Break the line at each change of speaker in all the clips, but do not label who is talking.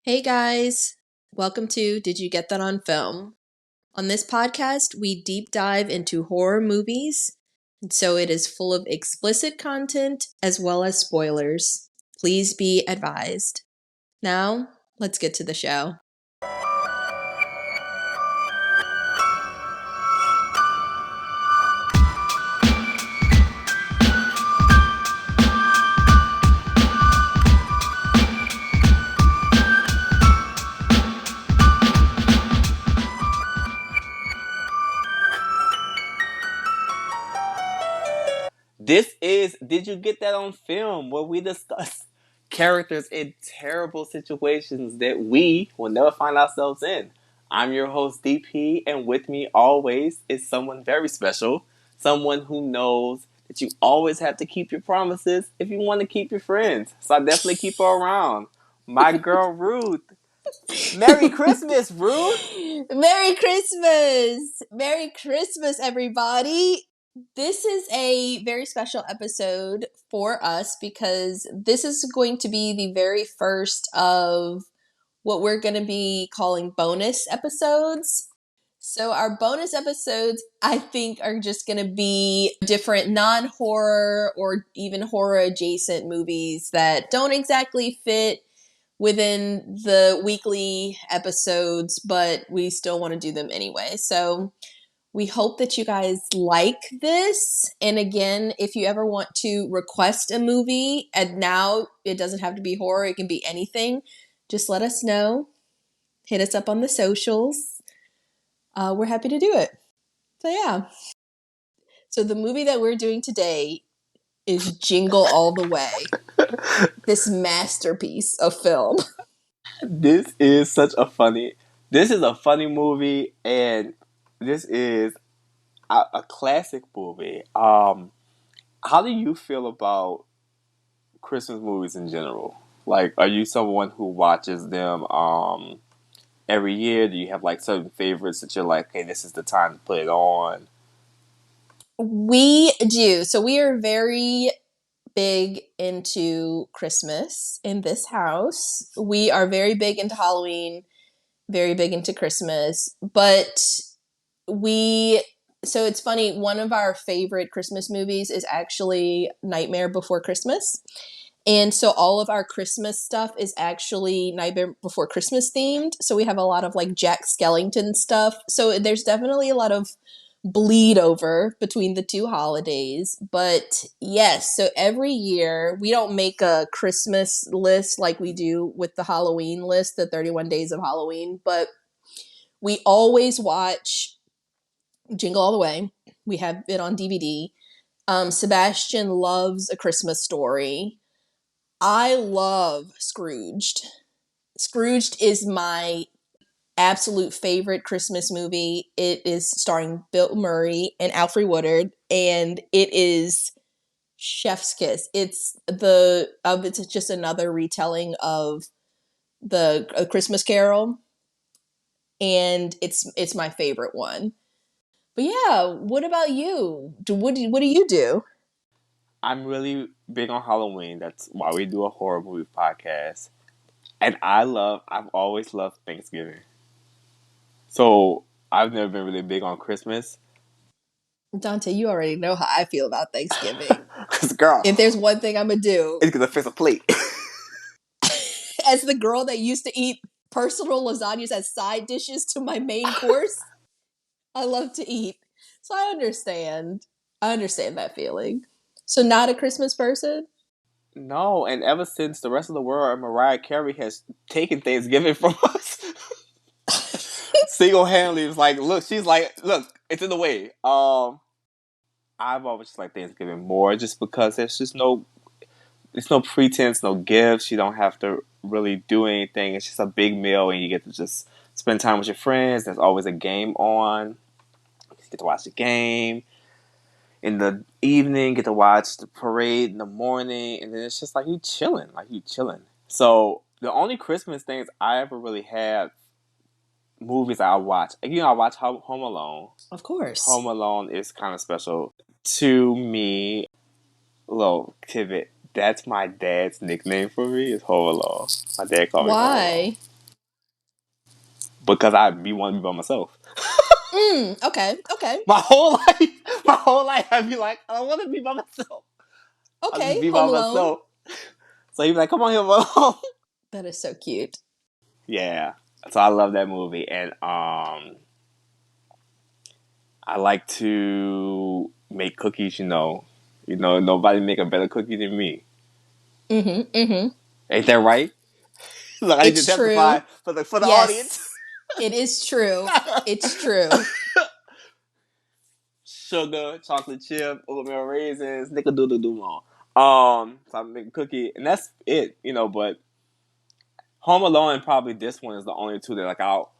Hey guys, welcome to Did You Get That on Film? On this podcast, we deep dive into horror movies, and so it is full of explicit content as well as spoilers. Please be advised. Now, let's get to the show.
This is Did You Get That on Film, where we discuss characters in terrible situations that we will never find ourselves in. I'm your host, DP, and with me always is someone very special, someone who knows that you always have to keep your promises if you want to keep your friends. So I definitely keep her around. My girl, Ruth. Merry Christmas, Ruth!
Merry Christmas! Merry Christmas, everybody! This is a very special episode for us because this is going to be the very first of what we're going to be calling bonus episodes. So, our bonus episodes, I think, are just going to be different non horror or even horror adjacent movies that don't exactly fit within the weekly episodes, but we still want to do them anyway. So, we hope that you guys like this. And again, if you ever want to request a movie, and now it doesn't have to be horror, it can be anything, just let us know. Hit us up on the socials. We're happy to do it. So, yeah. So, the movie that we're doing today is Jingle All the Way. This masterpiece of film.
This is this is a funny movie, and this is a classic movie. How do you feel about Christmas movies in general? Like, are you someone who watches them every year? Do you have like certain favorites that you're like, hey, this is the time to put it on?
We do. So, we are very big into Christmas in this house. We are very big into Halloween, very big into Christmas, but we so it's funny, one of our favorite Christmas movies is actually Nightmare Before Christmas. And so all of our Christmas stuff is actually Nightmare Before Christmas themed. So we have a lot of like Jack Skellington stuff. So there's definitely a lot of bleed over between the two holidays. But yes, so every year we don't make a Christmas list like we do with the Halloween list, the 31 Days of Halloween, but we always watch Jingle All the Way. We have it on DVD. Sebastian loves A Christmas Story. I love Scrooged. Scrooged is my absolute favorite Christmas movie. It is starring Bill Murray and Alfre Woodard, and it is chef's kiss. It's just another retelling of the A Christmas Carol, and it's my favorite one. But yeah, what about you? What do you do?
I'm really big on Halloween. That's why we do a horror movie podcast. And I've always loved Thanksgiving. So I've never been really big on Christmas.
Dante, you already know how I feel about Thanksgiving.
Cause girl,
If there's one thing I'm gonna do,
it's gonna fix a plate.
as the girl that used to eat personal lasagnas as side dishes to my main course, I love to eat. So I understand. I understand that feeling. So not a Christmas person?
No, and ever since the rest of the world, Mariah Carey has taken Thanksgiving from us. Single handedly, it's like, look, it's in the way. I've always just liked Thanksgiving more, just because it's no pretense, no gifts. You don't have to really do anything. It's just a big meal, and you get to just spend time with your friends. There's always a game on. You get to watch the game in the evening, get to watch the parade in the morning, and then it's just like you chilling. So the only Christmas things I ever really had, movies I watch, I watch Home Alone.
Of course.
Home Alone is kind of special to me. Little tidbit. That's my dad's nickname for me. Is Home Alone. My dad called me Home Alone.
Why?
Because I be wanting to be by myself.
Okay.
My whole life, I'd be like, I want to be by myself. I'll just
Okay.
be by
Home Alone.
myself. So he'd be like, come on here, alone.
That is so cute.
Yeah. So I love that movie, and I like to make cookies. Nobody make a better cookie than me.
Mm-hmm.
Ain't that right? Look, I need to
It's
testify
true.
for the audience.
Yes, it is true. It's true.
Sugar, chocolate chip, oatmeal raisins, nickel-doodle doo more. So I make a cookie, and that's it. But Home Alone and probably this one is the only two that like I'll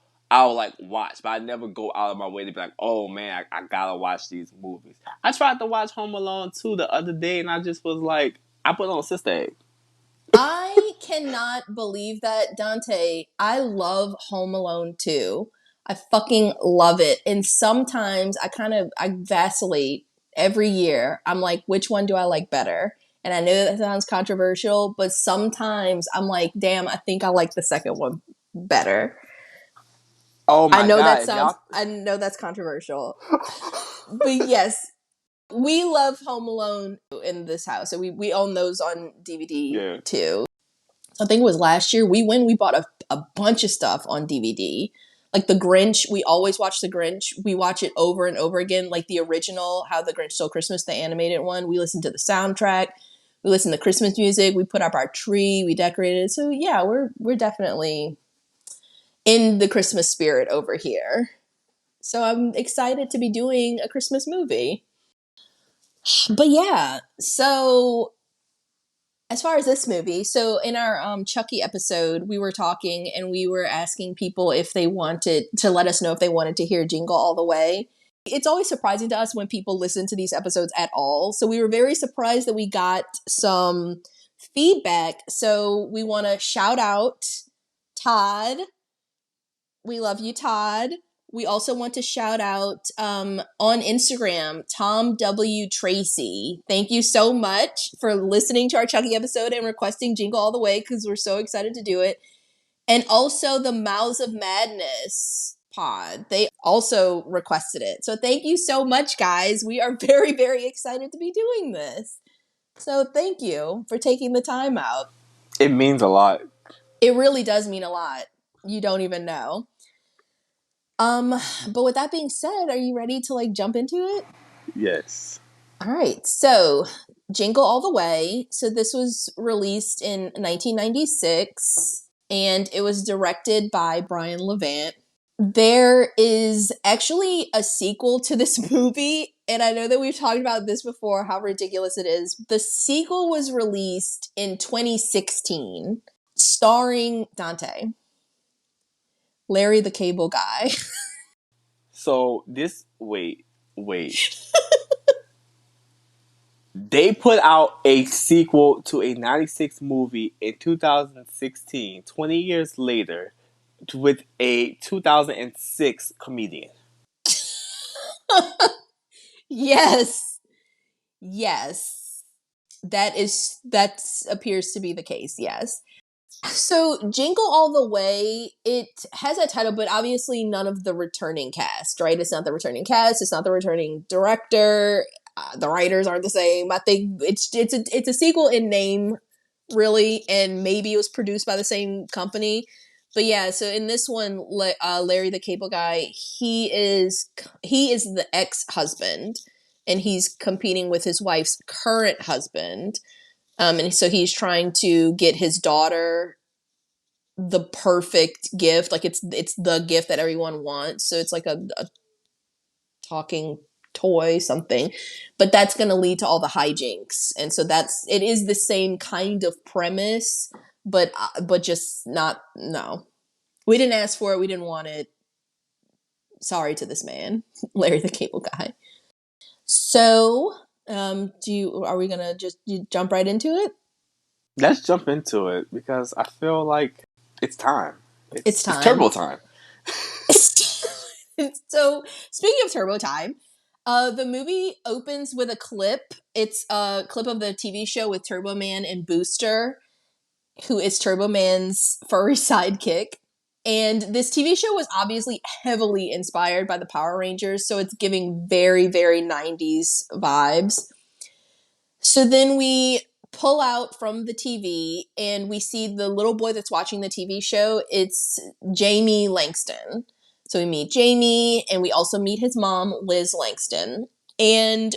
like watch, but I never go out of my way to be like, oh man, I gotta watch these movies. I tried to watch Home Alone 2 the other day, and I just was like, I put on Sister Act.
I cannot believe that, Dante. I love Home Alone too. I fucking love it. And sometimes I vacillate every year. I'm like, which one do I like better? And I know that sounds controversial, but sometimes I'm like, damn, I think I like the second one better.
Oh
I
my
know
god, if y'all,
I know that's controversial. But yes, we love Home Alone in this house. So we own those on DVD
yeah.
too. I think it was last year. We bought a bunch of stuff on DVD. Like The Grinch, we always watch The Grinch. We watch it over and over again, like the original How the Grinch Stole Christmas, the animated one. We listen to the soundtrack. We listen to Christmas music. We put up our tree. We decorated it. So yeah, we're definitely in the Christmas spirit over here. So I'm excited to be doing a Christmas movie. But yeah, so as far as this movie, so in our Chucky episode, we were talking and we were asking people if they wanted to let us know if they wanted to hear Jingle All the Way. It's always surprising to us when people listen to these episodes at all. So we were very surprised that we got some feedback. So we want to shout out Todd. We love you, Todd. We also want to shout out on Instagram, Tom W. Tracy. Thank you so much for listening to our Chucky episode and requesting Jingle All the Way because we're so excited to do it. And also the Mouths of Madness pod. They also requested it. So thank you so much, guys. We are very, very excited to be doing this. So thank you for taking the time out.
It means a lot.
It really does mean a lot. You don't even know. But with that being said, are you ready to like jump into it?
Yes.
All right. So, Jingle All the Way. So this was released in 1996 and it was directed by Brian Levant. There is actually a sequel to this movie, and I know that we've talked about this before, how ridiculous it is. The sequel was released in 2016, starring Dante, Larry the Cable Guy.
So wait. They put out a sequel to a 96 movie in 2016, 20 years later, with a 2006 comedian.
Yes. Yes. That appears to be the case. Yes. So Jingle All the Way, it has a title, but obviously none of the returning cast, right? It's not the returning cast. It's not the returning director. The writers aren't the same. I think it's a sequel in name, really, and maybe it was produced by the same company. But yeah, so in this one, Larry the Cable Guy, he is the ex husband, and he's competing with his wife's current husband. And so he's trying to get his daughter the perfect gift. Like it's the gift that everyone wants. So it's like a talking toy, something. But that's going to lead to all the hijinks. And so it is the same kind of premise, but just not, no. We didn't ask for it. We didn't want it. Sorry to this man, Larry the Cable Guy. So, are we gonna just jump right into it?
Let's jump into it because I feel like it's time.
It's
It's
time.
turbo time.
So, speaking of Turbo Time, the movie opens with a clip. It's a clip of the TV show with Turbo Man and Booster, who is Turbo Man's furry sidekick. And this TV show was obviously heavily inspired by the Power Rangers, so it's giving very, very 90s vibes. So then we pull out from the TV and we see the little boy that's watching the TV show. It's Jamie Langston. So we meet Jamie and we also meet his mom, Liz Langston. And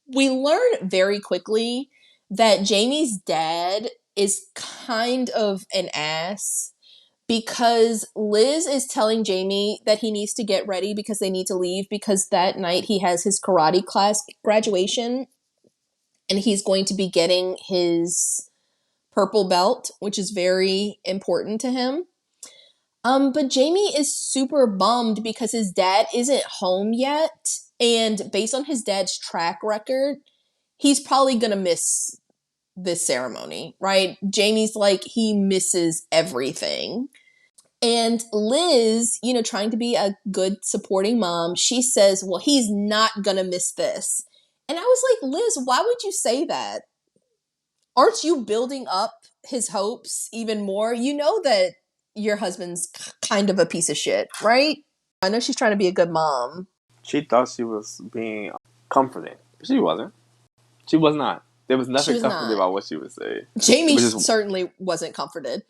we learn very quickly that Jamie's dad is kind of an ass because Liz is telling Jamie that he needs to get ready because they need to leave because that night he has his karate class graduation and he's going to be getting his purple belt, which is very important to him. But Jamie is super bummed because his dad isn't home yet. And based on his dad's track record, he's probably going to miss this ceremony, right? Jamie's like, he misses everything. And Liz, trying to be a good supporting mom, she says, well, he's not going to miss this. And I was like, Liz, why would you say that? Aren't you building up his hopes even more? You know that your husband's kind of a piece of shit, right? I know she's trying to be a good mom.
She thought she was being comforting. She wasn't. She was not. There was nothing comforting about what she was saying.
Jamie certainly wasn't comforted.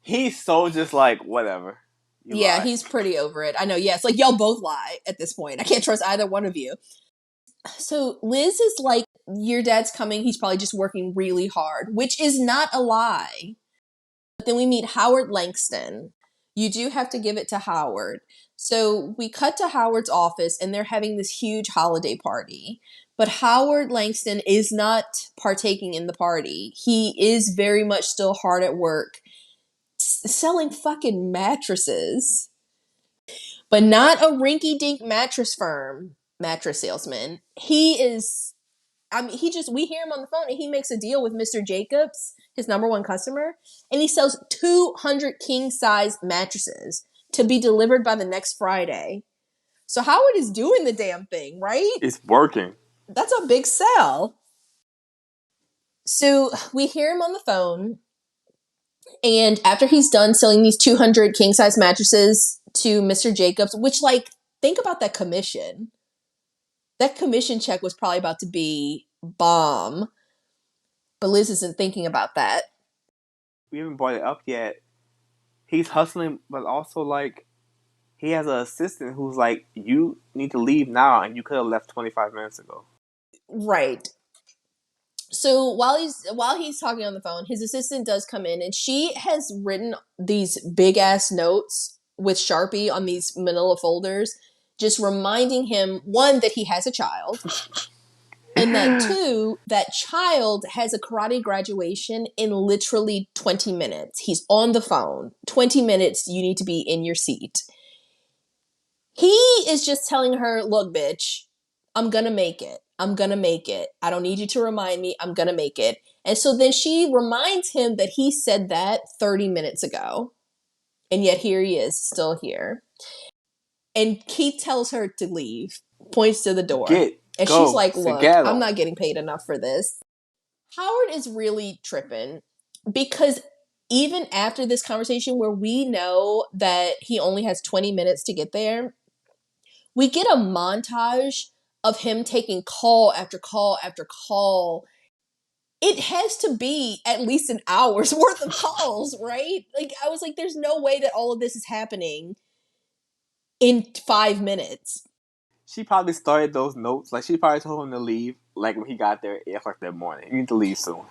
He's so just like, whatever.
Yeah, he's pretty over it. I know, yeah. It's like, y'all both lie at this point. I can't trust either one of you. So Liz is like, your dad's coming. He's probably just working really hard, which is not a lie. But then we meet Howard Langston. You do have to give it to Howard. So we cut to Howard's office and they're having this huge holiday party. But Howard Langston is not partaking in the party. He is very much still hard at work selling fucking mattresses. But not a rinky-dink mattress salesman. He is, we hear him on the phone and he makes a deal with Mr. Jacobs, his number one customer, and he sells 200 king-size mattresses to be delivered by the next Friday. So Howard is doing the damn thing, right?
It's working.
That's a big sell. So we hear him on the phone, and after he's done selling these 200 king-size mattresses to Mr. Jacobs, which, think about that commission. That commission check was probably about to be bomb. But Liz isn't thinking about that.
We haven't brought it up yet. He's hustling, but also, he has an assistant who's like, you need to leave now, and you could have left 25 minutes ago.
Right. So while he's talking on the phone, his assistant does come in, and she has written these big-ass notes with Sharpie on these manila folders, just reminding him, one, that he has a child, and that, two, that child has a karate graduation in literally 20 minutes. He's on the phone. 20 minutes, you need to be in your seat. He is just telling her, look, bitch, I'm gonna make it. I'm gonna make it. I don't need you to remind me. I'm gonna make it. And so then she reminds him that he said that 30 minutes ago. And yet here he is, still here. And Keith tells her to leave, points to the door. And she's like, look, I'm not getting paid enough for this. Howard is really tripping because even after this conversation where we know that he only has 20 minutes to get there, we get a montage of him taking call after call after call. It has to be at least an hour's worth of calls, right? I was like, there's no way that all of this is happening in 5 minutes.
She probably started those notes. She probably told him to leave, when he got there at 8 o'clock that morning. You need to leave soon.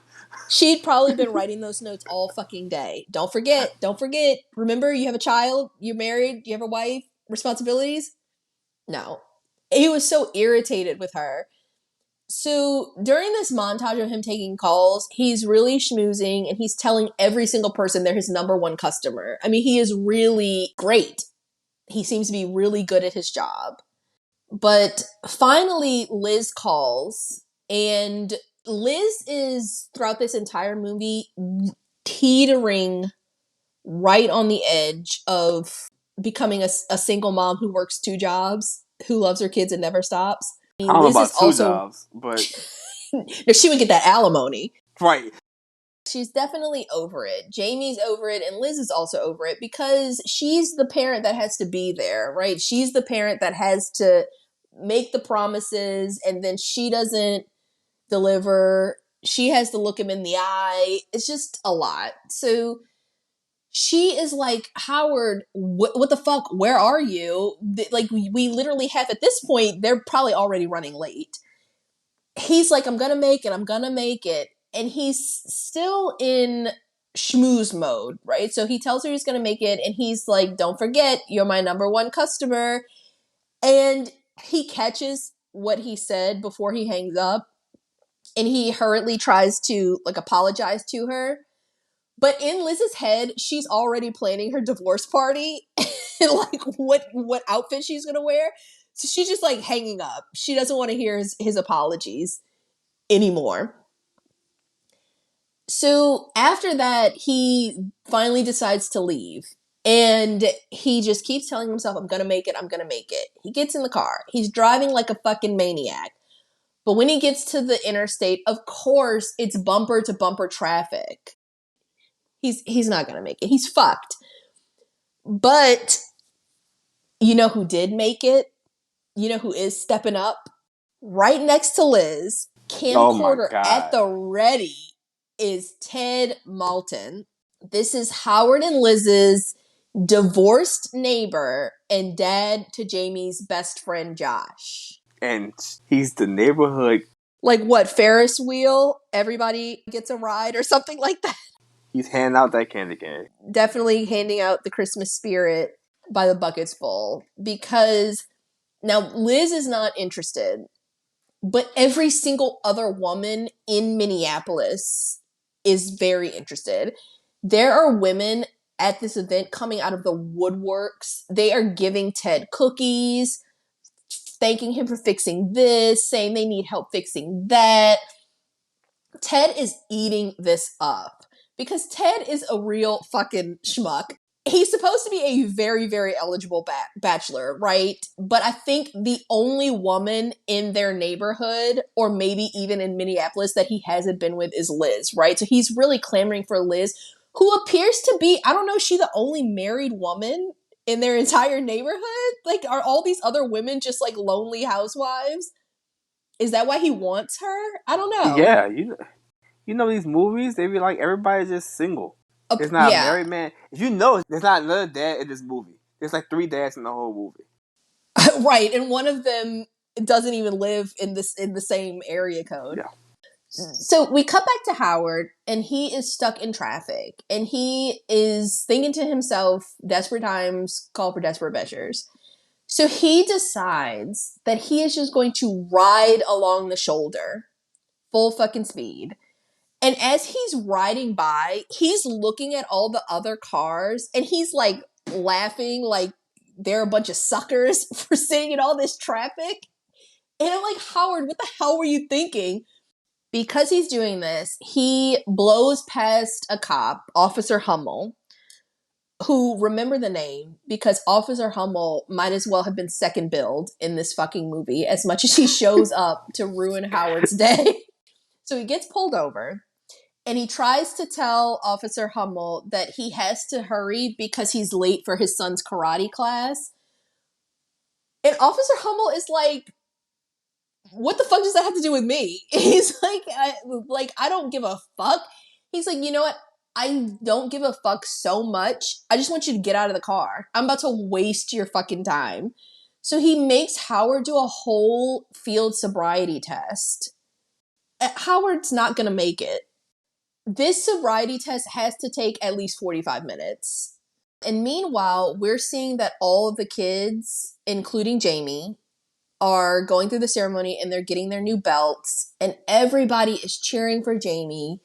She'd probably been writing those notes all fucking day. Don't forget. Remember, you have a child, you're married, you have a wife, responsibilities. No. He was so irritated with her. So during this montage of him taking calls, he's really schmoozing and he's telling every single person they're his number one customer. I mean, he is really great. He seems to be really good at his job. But finally, Liz calls, and Liz is, throughout this entire movie, teetering right on the edge of becoming a single mom who works 2 jobs, who loves her kids and never stops.
I don't know about 2 jobs, but...
she would get that alimony.
Right.
she's definitely over it. Jamie's over it, and Liz is also over it because she's the parent that has to be there, right? She's the parent that has to make the promises, and then she doesn't deliver. She has to look him in the eye. It's just a lot. So she is like, Howard, what the fuck? Where are you? Like, we literally have, at this point, they're probably already running late. He's like, I'm gonna make it. I'm gonna make it. And he's still in schmooze mode, right? So he tells her he's gonna make it, and he's like, don't forget, you're my number one customer. And he catches what he said before he hangs up, and he hurriedly tries to like apologize to her. But in Liz's head, she's already planning her divorce party and like what outfit she's gonna wear. So she's just like hanging up. She doesn't want to hear his apologies anymore. So after that, he finally decides to leave. And he just keeps telling himself, I'm gonna make it, I'm gonna make it. He gets in the car. He's driving like a fucking maniac. But when he gets to the interstate, of course, it's bumper to bumper traffic. He's not gonna make it. He's fucked. But you know who did make it? You know who is stepping up? Right next to Liz,
Oh my
camcorder at
God.
the ready, is Ted Malton. This is Howard and Liz's divorced neighbor and dad to Jamie's best friend, Josh.
And he's the neighborhood.
Like what, Ferris wheel? Everybody gets a ride or something like that?
He's handing out that candy cane.
Definitely handing out the Christmas spirit by the buckets full. Because now Liz is not interested, but every single other woman in Minneapolis is very interested. There are women at this event coming out of the woodworks. They are giving Ted cookies, thanking him for fixing this, saying they need help fixing that. Ted is eating this up because Ted is a real fucking schmuck. He's supposed to be a very, very eligible bachelor, right? But I think the only woman in their neighborhood, or maybe even in Minneapolis, that he hasn't been with is Liz, right? So he's really clamoring for Liz, who appears to be, I don't know, is she the only married woman in their entire neighborhood? Like, are all these other women just like lonely housewives? Is that why he wants her? I don't know.
Yeah, you know these movies, they be like everybody's just single. There's not a
Yeah.
married man. If you know, there's not another dad in this movie. There's like 3 dads in the whole movie.
Right, and one of them doesn't even live in the same area code.
Yeah.
So we cut back to Howard, and he is stuck in traffic, and he is thinking to himself, desperate times call for desperate measures. So he decides that he is just going to ride along the shoulder, full fucking speed. And as he's riding by, he's looking at all the other cars, and he's like laughing like they're a bunch of suckers for sitting in all this traffic. And I'm like, Howard, what the hell were you thinking? Because he's doing this, he blows past a cop, Officer Hummel, who, remember the name, because Officer Hummel might as well have been second billed in this fucking movie as much as he shows up to ruin Howard's day. So he gets pulled over, and he tries to tell Officer Hummel that he has to hurry because he's late for his son's karate class. And Officer Hummel is like, what the fuck does that have to do with me? He's like, I don't give a fuck. He's like, you know what? I don't give a fuck so much. I just want you to get out of the car. I'm about to waste your fucking time. So he makes Howard do a whole field sobriety test. Howard's not going to make it. This sobriety test has to take at least 45 minutes. And meanwhile, we're seeing that all of the kids, including Jamie, are going through the ceremony, and they're getting their new belts, and everybody is cheering for Jamie.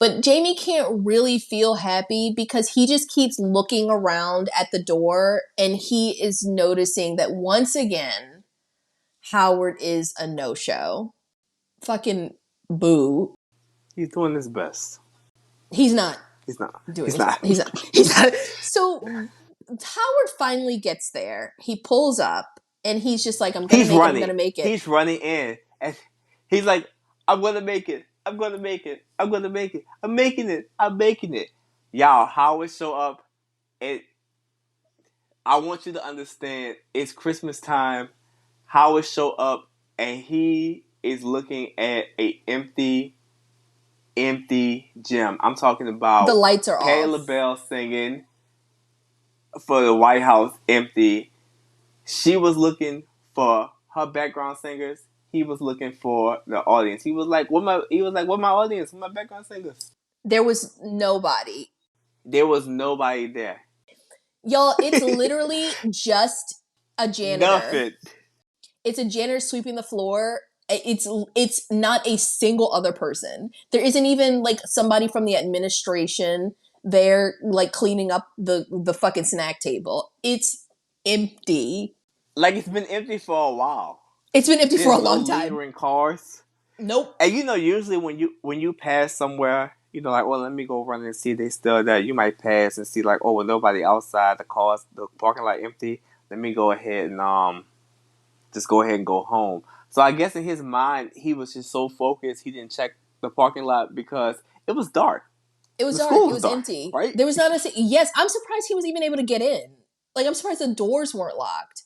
But Jamie can't really feel happy because he just keeps looking around at the door, and he is noticing that once again, Howard is a no-show. Fucking boo.
He's doing his best.
He's not
He's not.
doing
He's
his
not.
He's not. He's not. So Howard finally gets there. He pulls up, and he's just like, I'm gonna
He's
make it, I'm
running.
gonna make it.
He's running in. And he's like, I'm going to make it. I'm gonna make it. I'm gonna make it. I'm making it. I'm making it. Y'all, Howard show up. It. I want you to understand. It's Christmas time. Howard show up, and he is looking at a empty gym. I'm talking
The
about
lights are
Patti
off.
LaBelle singing for the White House empty. She was looking for her background singers. He was looking for the audience. He was like, "What my?" He was like, "What my audience? What my background singers?"
There was nobody.
There was nobody there.
Y'all, it's literally just a janitor.
Nothing.
It's a janitor sweeping the floor. It's not a single other person. There isn't even like somebody from the administration there like cleaning up the fucking snack table. It's empty.
Like it's been empty for a while.
It's been empty for
There's
a
no
long time.
lingering cars.
Nope.
And you know, usually when you pass somewhere, you know, like, well, let me go run and see if they still there. You might pass and see like, oh, well, nobody outside, the parking lot empty. Let me go ahead and just go ahead and go home. So I guess in his mind, he was just so focused, he didn't check the parking lot because it was dark.
It was
The
dark.
school
It
was
was
dark,
empty.
right?
There was not a yes. I'm surprised he was even able to get in. Like I'm surprised the doors weren't locked.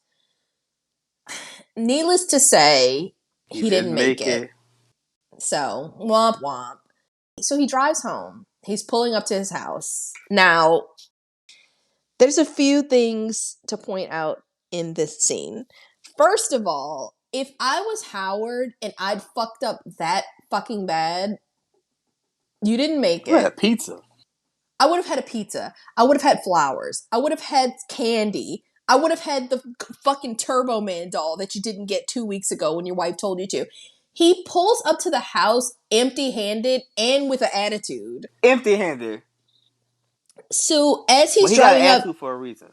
Needless to say,
He
he
didn't
didn't make
make
it.
it.
So, womp womp. So he drives home. He's pulling up to his house. Now, there's a few things to point out in this scene. First of all, if I was Howard and I'd fucked up that fucking bad, you didn't make
We had a
it.
pizza.
I would have had a pizza. I would have had flowers. I would have had candy. I would have had the fucking Turbo Man doll that you didn't get 2 weeks ago when your wife told you to. He pulls up to the house empty handed and with an attitude.
Empty handed.
So as
Well,
he's
he got an
driving up,
attitude for a reason.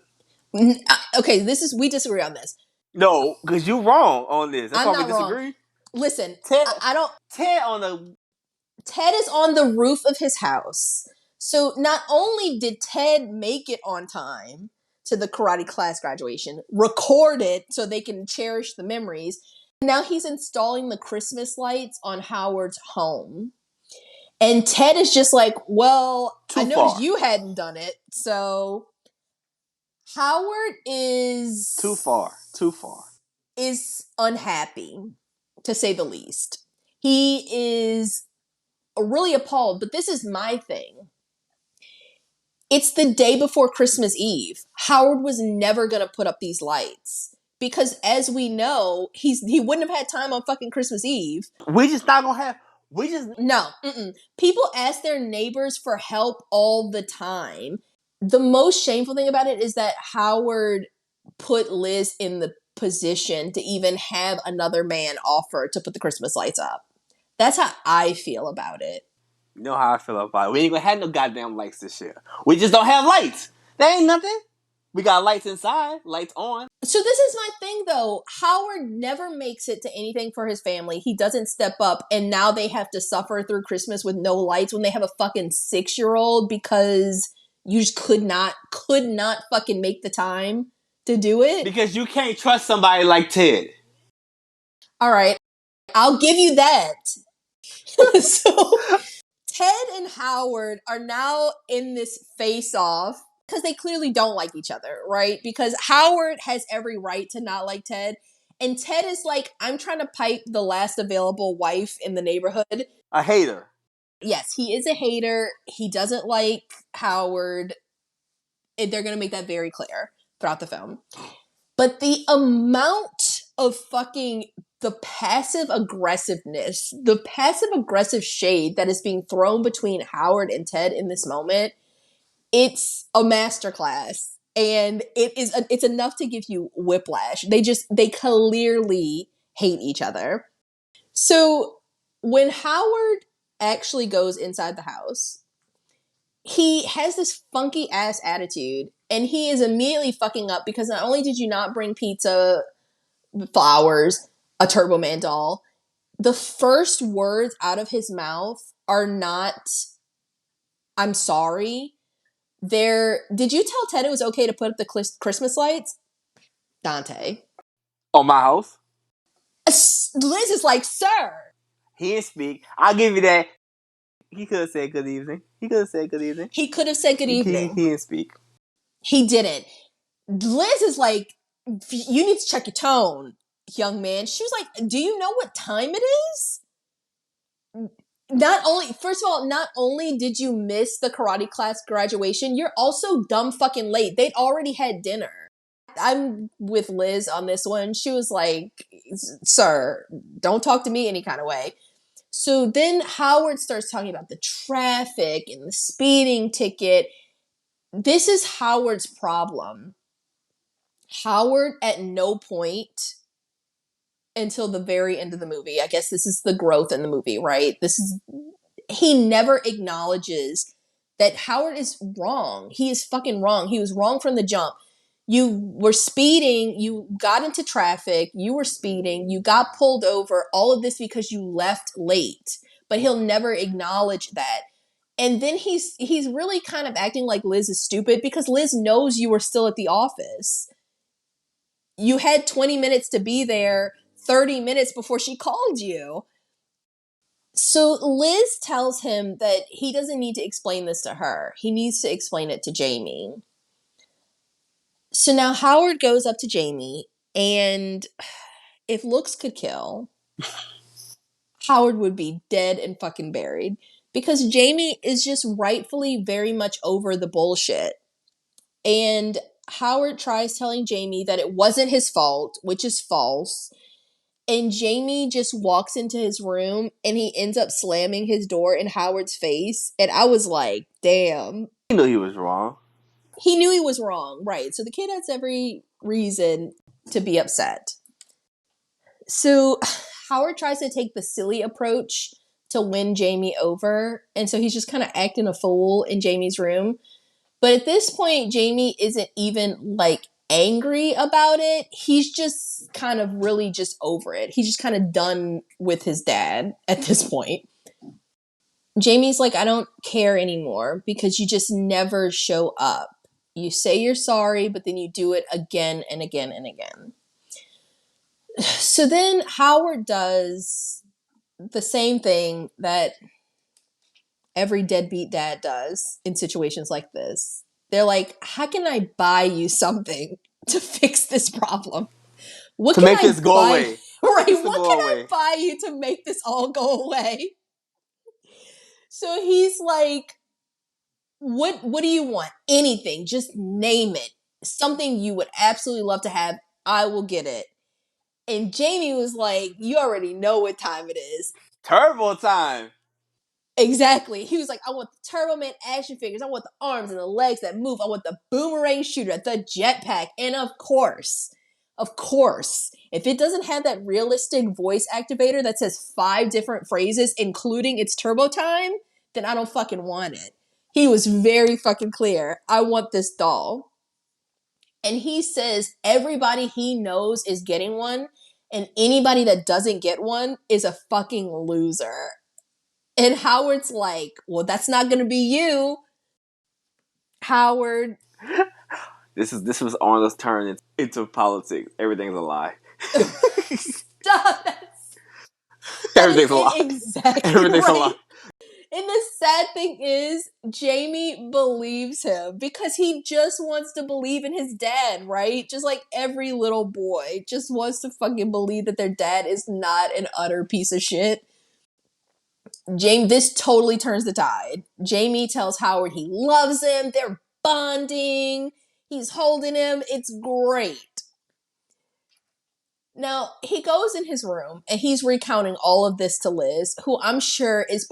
okay, we disagree on this.
No, because you wrong on this. That's
I'm
why we
not wrong.
disagree.
Listen,
Ted,
I don't.
Ted on the
Ted is on the roof of his house. So not only did Ted make it on time to the karate class graduation, record it so they can cherish the memories, now he's installing the Christmas lights on Howard's home. And Ted is just like, well, I
too
noticed
far.
you hadn't done it. So Howard
Too far. Too far.
is unhappy, to say the least. He is really appalled, but this is my thing. It's the day before Christmas Eve. Howard was never going to put up these lights because, as we know, he wouldn't have had time on fucking Christmas Eve.
We just not gonna have. We just
No, people ask their neighbors for help all the time. The most shameful thing about it is that Howard put Liz in the position to even have another man offer to put the Christmas lights up. That's how I feel about it.
you know how I feel about it. We ain't gonna have no goddamn lights this year. We just don't have lights. That ain't nothing. We got lights inside, lights on.
So this is my thing though. Howard never makes it to anything for his family. He doesn't step up and now they have to suffer through Christmas with no lights when they have a fucking 6-year-old because you just could not fucking make the time to do it.
Because you can't trust somebody like Ted.
All right. I'll give you that. So Ted and Howard are now in this face-off because they clearly don't like each other, right? Because Howard has every right to not like Ted. And Ted is like, I'm trying to pipe the last available wife in the neighborhood.
A hater.
Yes, he is a hater. He doesn't like Howard. They're going to make that very clear throughout the film. But the amount of fucking the passive aggressiveness, the passive aggressive shade that is being thrown between Howard and Ted in this moment, it's a masterclass. And it's enough to give you whiplash. They clearly hate each other. So when Howard actually goes inside the house, he has this funky ass attitude and he is immediately fucking up because not only did you not bring pizza, flowers, a Turbo Man doll, the first words out of his mouth are not, I'm sorry. Did you tell Ted it was okay to put up the Christmas lights? Dante.
On my house.
Liz is like, sir.
He didn't speak. I'll give you that. He could have said good evening.
He could have said good evening.
He didn't speak.
He didn't. Liz is like, you need to check your tone, young man. She was like, do you know what time it is? First of all, not only did you miss the karate class graduation, you're also dumb fucking late. They'd already had dinner. I'm with Liz on this one. She was like, sir, don't talk to me any kind of way. So then Howard starts talking about the traffic and the speeding ticket. This is Howard's problem. Howard at no point until the very end of the movie, I guess this is the growth in the movie, right? He never acknowledges that Howard is wrong. He is fucking wrong. He was wrong from the jump. You were speeding, you got into traffic, you were speeding, you got pulled over, all of this because you left late. But he'll never acknowledge that. And then he's really kind of acting like Liz is stupid because Liz knows you were still at the office. You had 20 minutes to be there, 30 minutes before she called you. So Liz tells him that he doesn't need to explain this to her. He needs to explain it to Jamie. So now Howard goes up to Jamie, and if looks could kill, Howard would be dead and fucking buried because Jamie is just rightfully very much over the bullshit. And Howard tries telling Jamie that it wasn't his fault, which is false. And Jamie just walks into his room and he ends up slamming his door in Howard's face. And I was like, damn.
He knew he was wrong.
He knew he was wrong, right. So the kid has every reason to be upset. So Howard tries to take the silly approach to win Jamie over. And so he's just kind of acting a fool in Jamie's room. But at this point, Jamie isn't even like angry about it. He's just kind of really just over it. He's just kind of done with his dad at this point. Jamie's like, I don't care anymore because you just never show up. You say you're sorry, but then you do it again and again and again. So then Howard does the same thing that every deadbeat dad does in situations like this. They're like, how can I buy you something to fix this problem? What
to
can
make
I
this go
buy?
away.
Right,
This to
what
go
can
away.
I buy you to make this all go away? So he's like, what do you want? Anything, just name it. Something you would absolutely love to have, I will get it. And Jamie was like, you already know what time it is.
Turbo time.
Exactly. He was like, I want the Turbo Man action figures. I want the arms and the legs that move. I want the boomerang shooter, the jetpack. And of course, if it doesn't have that realistic voice activator that says 5 different phrases, including its turbo time, then I don't fucking want it. He was very fucking clear. I want this doll. And he says everybody he knows is getting one, and anybody that doesn't get one is a fucking loser. And Howard's like, well, that's not going to be you, Howard.
This was Arnold's turn into politics. Everything's a lie.
Stop.
Everything's a lie.
Exactly
Everything's
right.
a lie.
And the sad thing is, Jamie believes him because he just wants to believe in his dad, right? Just like every little boy just wants to fucking believe that their dad is not an utter piece of shit. This totally turns the tide. Jamie tells Howard he loves him. They're bonding. He's holding him. It's great. Now, he goes in his room and he's recounting all of this to Liz, who I'm sure is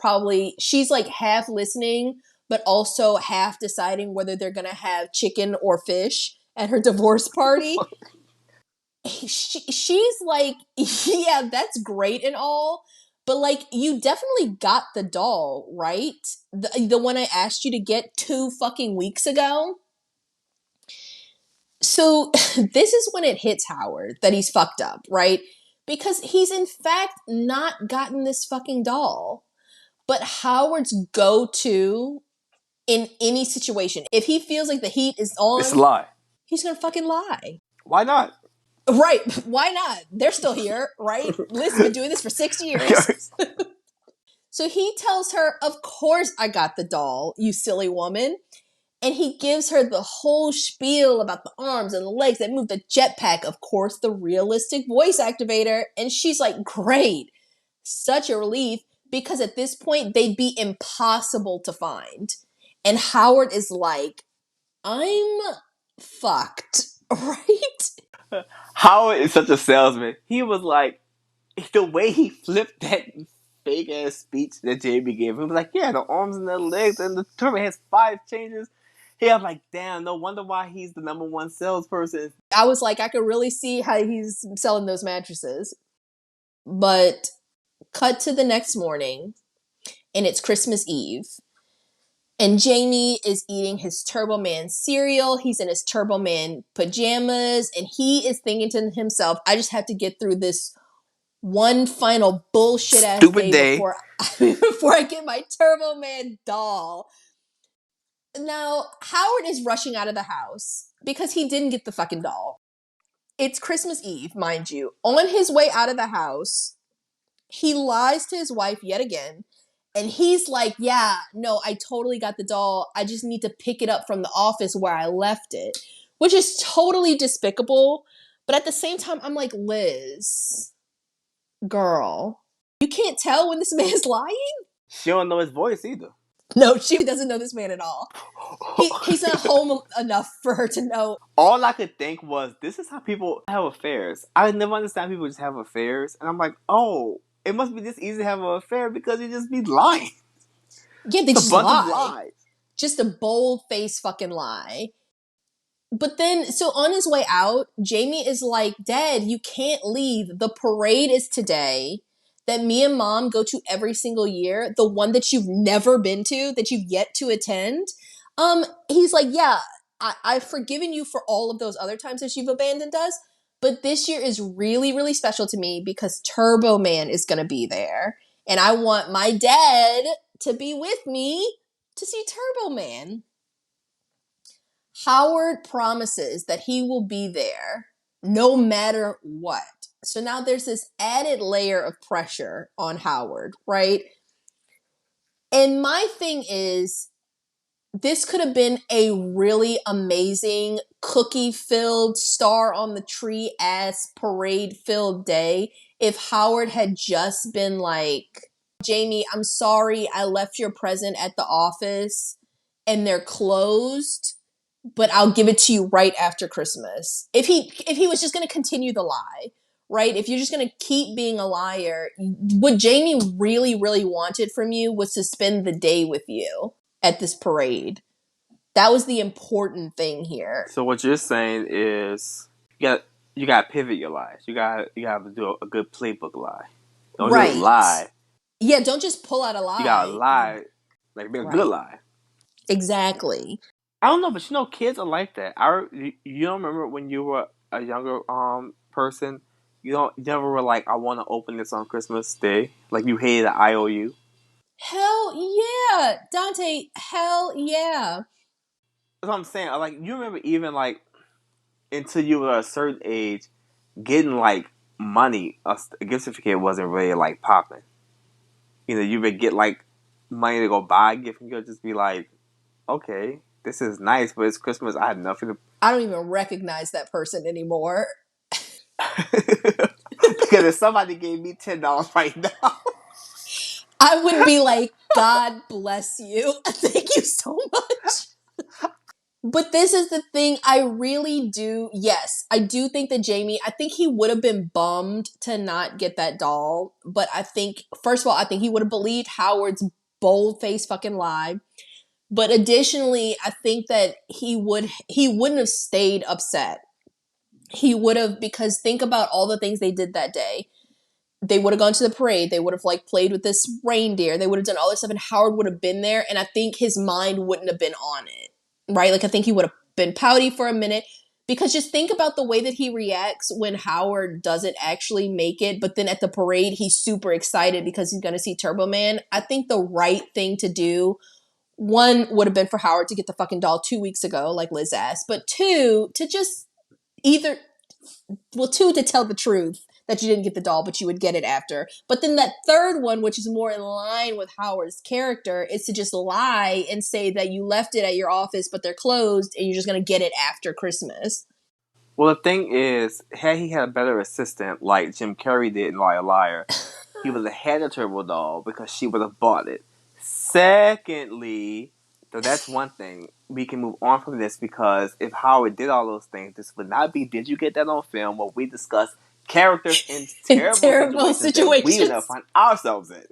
she's like half listening, but also half deciding whether they're going to have chicken or fish at her divorce party. She's like, yeah, that's great and all, but like, you definitely got the doll, right? The one I asked you to get 2 fucking weeks ago. So this is when it hits Howard that he's fucked up, right? Because he's in fact not gotten this fucking doll. But Howard's go-to in any situation, if he feels like the heat is on,
It's a lie.
He's gonna fucking lie.
Why not?
Right. Why not? They're still here, right? Liz's been doing this for 6 years. So he tells her, of course I got the doll, you silly woman. And he gives her the whole spiel about the arms and the legs that move, the jetpack, of course, the realistic voice activator. And she's like, great. Such a relief, because at this point, they'd be impossible to find. And Howard is like, I'm fucked, right?
Howard is such a salesman. He was like, the way he flipped that fake ass speech that Jamie gave him, he was like, yeah, the arms and the legs and the turban has 5 changes. He was like, damn, no wonder why he's the number 1 salesperson.
I was like, I could really see how he's selling those mattresses. But cut to the next morning, and it's Christmas Eve. And Jamie is eating his Turbo Man cereal. He's in his Turbo Man pajamas, and he is thinking to himself, I just have to get through this one final bullshit ass day before I get my Turbo Man doll. Now, Howard is rushing out of the house because he didn't get the fucking doll. It's Christmas Eve, mind you. On his way out of the house, he lies to his wife yet again. And he's like, yeah, no, I totally got the doll. I just need to pick it up from the office where I left it, which is totally despicable. But at the same time, I'm like, Liz, girl, you can't tell when this man's lying?
She don't know his voice either.
No, she doesn't know this man at all. He's not home enough for her to know.
All I could think was, this is how people have affairs. I never understand people just have affairs. And I'm like, oh, it must be this easy to have an affair because you just be lying.
Yeah, they
It's
just
a bunch
lie.
of lies.
Just a bold-faced fucking lie. But then, so on his way out, Jamie is like, Dad, you can't leave. The parade is today that me and Mom go to every single year. The one that you've never been to, that you've yet to attend. He's like, yeah, I've forgiven you for all of those other times that you've abandoned us. But this year is really, really special to me because Turbo Man is going to be there. And I want my dad to be with me to see Turbo Man. Howard promises that he will be there no matter what. So now there's this added layer of pressure on Howard, right? And my thing is, this could have been a really amazing cookie-filled, star on the tree ass parade-filled day if Howard had just been like, Jamie, I'm sorry I left your present at the office and they're closed, but I'll give it to you right after Christmas. If he was just going to continue the lie, right? If you're just going to keep being a liar, what Jamie really, really wanted from you was to spend the day with you at this parade. That was the important thing here.
So what you're saying is, you got to pivot your lies. You got to do a good playbook lie. Don't just lie.
Yeah, don't just pull out a lie.
You got to lie, like be a good lie.
Exactly.
I don't know, but kids are like that. You don't remember when you were a younger person? You never were like, I want to open this on Christmas Day. Like you hated the IOU.
Hell yeah, Dante. Hell yeah.
That's what I'm saying. Like you remember even like until you were a certain age, getting like money, a gift certificate wasn't really like popping. You would get like money to go buy a gift, and you'll just be like, okay, this is nice, but it's Christmas. I had nothing to.
I don't even recognize that person anymore.
Because if somebody gave me $10 right now,
I would be like, God bless you. Thank you so much. But this is the thing, I really do, yes, I do think that Jamie, I think he would have been bummed to not get that doll. But I think, first of all, I think he would have believed Howard's bold-faced fucking lie. But additionally, I think that he wouldn't have stayed upset. He would have, because think about all the things they did that day. They would have gone to the parade. They would have like played with this reindeer. They would have done all this stuff, and Howard would have been there. And I think his mind wouldn't have been on it, right? Like I think he would have been pouty for a minute, because just think about the way that he reacts when Howard doesn't actually make it, but then at the parade he's super excited because he's going to see Turbo Man. I think the right thing to do, one, would have been for Howard to get the fucking doll 2 weeks ago, like Liz asked, but two, to just to tell the truth that you didn't get the doll, but you would get it after. But then that third one, which is more in line with Howard's character, is to just lie and say that you left it at your office, but they're closed, and you're just going to get it after Christmas.
Well, the thing is, had he had a better assistant like Jim Carrey did in Liar Liar, he would have had a turbo doll because she would have bought it. Secondly, so that's one thing. We can move on from this because if Howard did all those things, this would not be Did You Get That on Film, where we discuss characters in terrible situations that we would find ourselves in.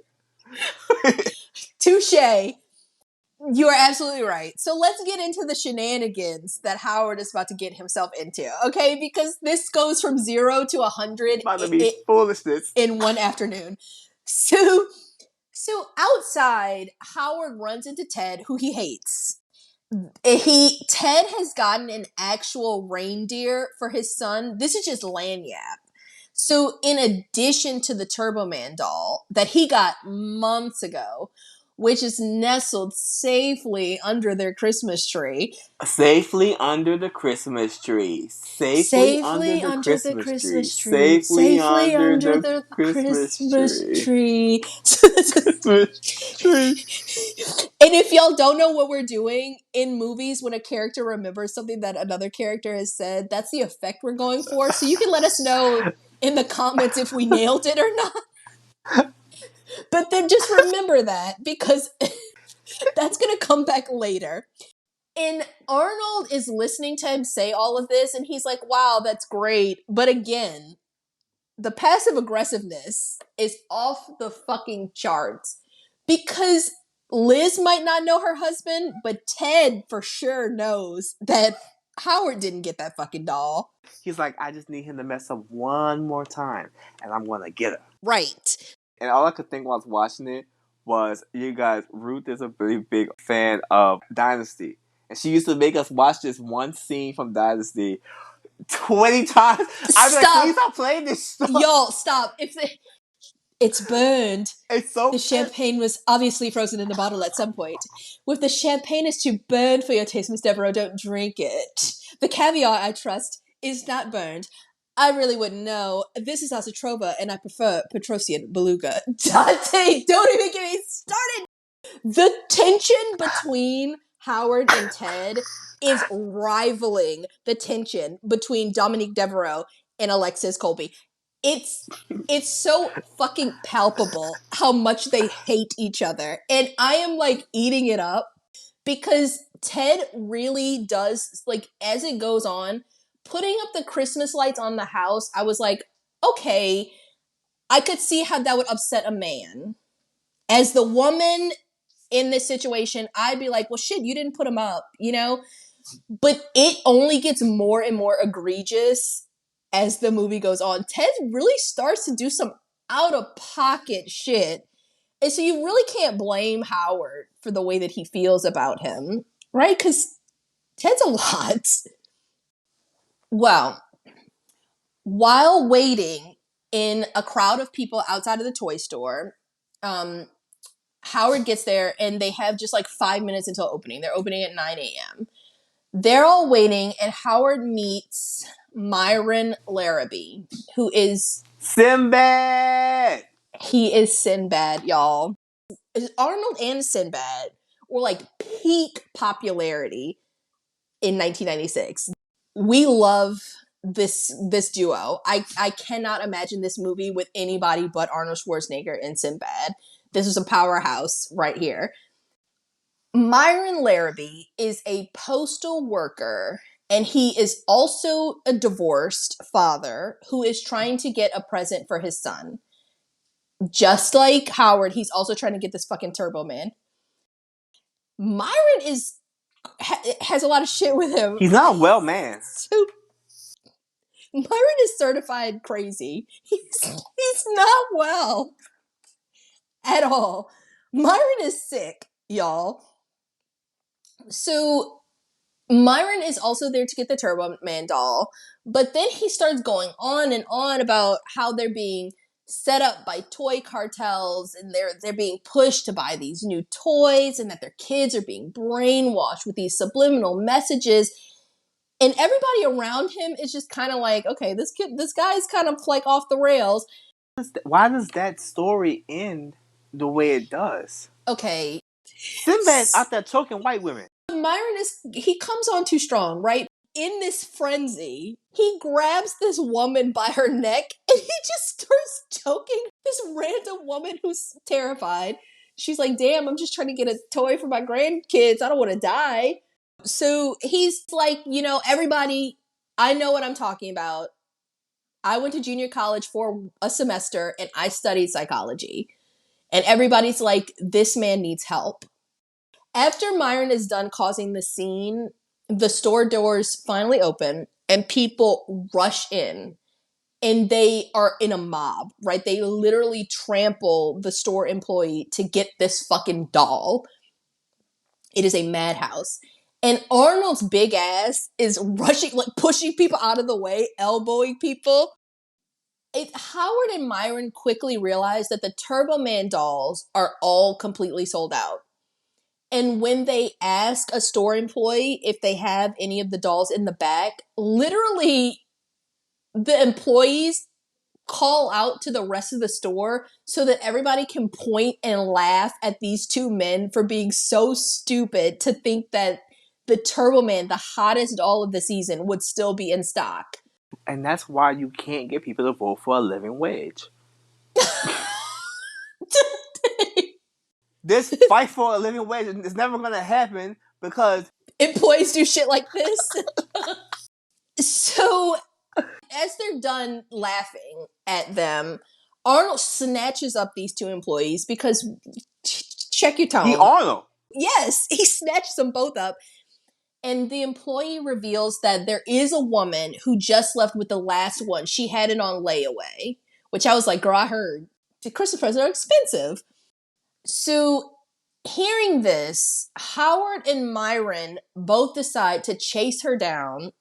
Touche. You are absolutely right. So let's get into the shenanigans that Howard is about to get himself into, okay? Because this goes from 0 to 100
It's about to be foolishness
in one afternoon. So outside, Howard runs into Ted, who he hates. Ted has gotten an actual reindeer for his son. This is just lanyap. So in addition to the Turbo Man doll that he got months ago, which is nestled safely under their Christmas tree.
Safely under the Christmas tree. Safely under the Christmas tree. Safely under the Christmas tree. Christmas tree.
And if y'all don't know what we're doing, in movies, when a character remembers something that another character has said, that's the effect we're going for. So you can let us know in the comments if we nailed it or not. But then just remember that, because that's going to come back later. And Arnold is listening to him say all of this, and he's like, wow, that's great. But again, the passive aggressiveness is off the fucking charts. Because Liz might not know her husband, but Ted for sure knows that Howard didn't get that fucking doll.
He's like, I just need him to mess up one more time, and I'm going to get her.
Right.
And all I could think while I was watching it was, you guys, Ruth is a really big fan of Dynasty. And she used to make us watch this one scene from Dynasty 20 times. I'd be like, can you stop playing this stuff?
Y'all, stop. It's burned.
It's so
The champagne was obviously frozen in the bottle at some point. If the champagne is too burned for your taste, Miss Devereaux, don't drink it. The caviar, I trust, is not burned. I really wouldn't know. This is Asatrova, and I prefer Petrosian Beluga. Dante, don't even get me started! The tension between Howard and Ted is rivaling the tension between Dominique Devereaux and Alexis Colby. It's so fucking palpable how much they hate each other. And I am like eating it up because Ted really does, like, as it goes on, putting up the Christmas lights on the house, I was like, okay, I could see how that would upset a man. As the woman in this situation, I'd be like, well, shit, you didn't put them up, you know? But it only gets more and more egregious as the movie goes on. Ted really starts to do some out-of-pocket shit. And so you really can't blame Howard for the way that he feels about him, right? Because Ted's a lot. Well, while waiting in a crowd of people outside of the toy store, Howard gets there and they have just like 5 minutes until opening. They're opening at 9 a.m. They're all waiting, and Howard meets Myron Larrabee, who is
Sinbad.
He is Sinbad, y'all. Arnold and Sinbad were like peak popularity in 1996. We love this duo. I cannot imagine this movie with anybody but Arnold Schwarzenegger and Sinbad. This is a powerhouse right here. Myron Larrabee is a postal worker, and he is also a divorced father who is trying to get a present for his son. Just like Howard, he's also trying to get this fucking Turbo Man. Myron has a lot of shit with him.
He's not well, man.
So, Myron is certified crazy. He's not well at all. Myron is sick, y'all. So Myron is also there to get the Turbo Man doll, but then he starts going on and on about how they're being set up by toy cartels and they're being pushed to buy these new toys and that their kids are being brainwashed with these subliminal messages. And everybody around him is just kind of like, okay, this guy's kind of like off the rails.
Why does that story end the way it does?
Okay.
Sinbad's out there choking white women.
Myron he comes on too strong, right? In this frenzy, he grabs this woman by her neck and he just starts choking this random woman who's terrified. She's like, damn, I'm just trying to get a toy for my grandkids. I don't want to die. So he's like, everybody, I know what I'm talking about. I went to junior college for a semester and I studied psychology. And everybody's like, this man needs help. After Myron is done causing the scene, the store doors finally open and people rush in. And they are in a mob, right? They literally trample the store employee to get this fucking doll. It is a madhouse. And Arnold's big ass is rushing, like pushing people out of the way, elbowing people. Howard and Myron quickly realize that the Turbo Man dolls are all completely sold out. And when they ask a store employee if they have any of the dolls in the back, literally the employees call out to the rest of the store so that everybody can point and laugh at these two men for being so stupid to think that the Turbo Man, the hottest doll of the season, would still be in stock.
And that's why you can't get people to vote for a living wage. This fight for a living wage is never going to happen because
employees do shit like this. So, as they're done laughing at them, Arnold snatches up these two employees because, check your tone.
He Arnold.
Yes, he snatches them both up. And the employee reveals that there is a woman who just left with the last one. She had it on layaway, which I was like, girl, I heard. The Christmas presents are expensive. So, hearing this, Howard and Myron both decide to chase her down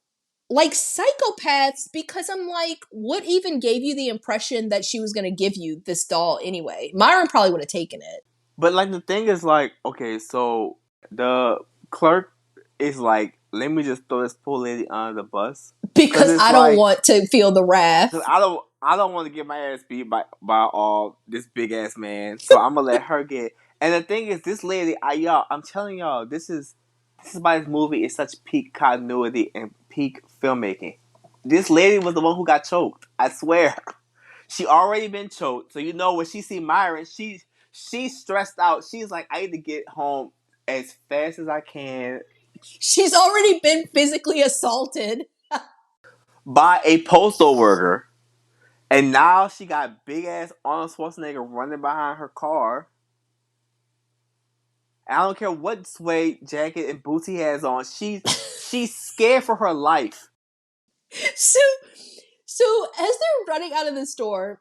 like psychopaths because I'm like, what even gave you the impression that she was going to give you this doll anyway? Myron probably would have taken it.
But like the thing is like, okay, so the clerk is like, let me just throw this poor lady under the bus
because I don't want to feel the wrath.
I don't want to get my ass beat by this big ass man. So I'm gonna let her get. And the thing is, this lady, I'm telling y'all, this is why this movie is such peak continuity and peak filmmaking. This lady was the one who got choked. I swear, she already been choked. So when she see Myron, she's stressed out. She's like, I need to get home as fast as I can.
She's already been physically assaulted
by a postal worker. And now she got big ass Arnold Schwarzenegger running behind her car. I don't care what suede jacket and boots he has on. She's scared for her life.
So as they're running out of the store,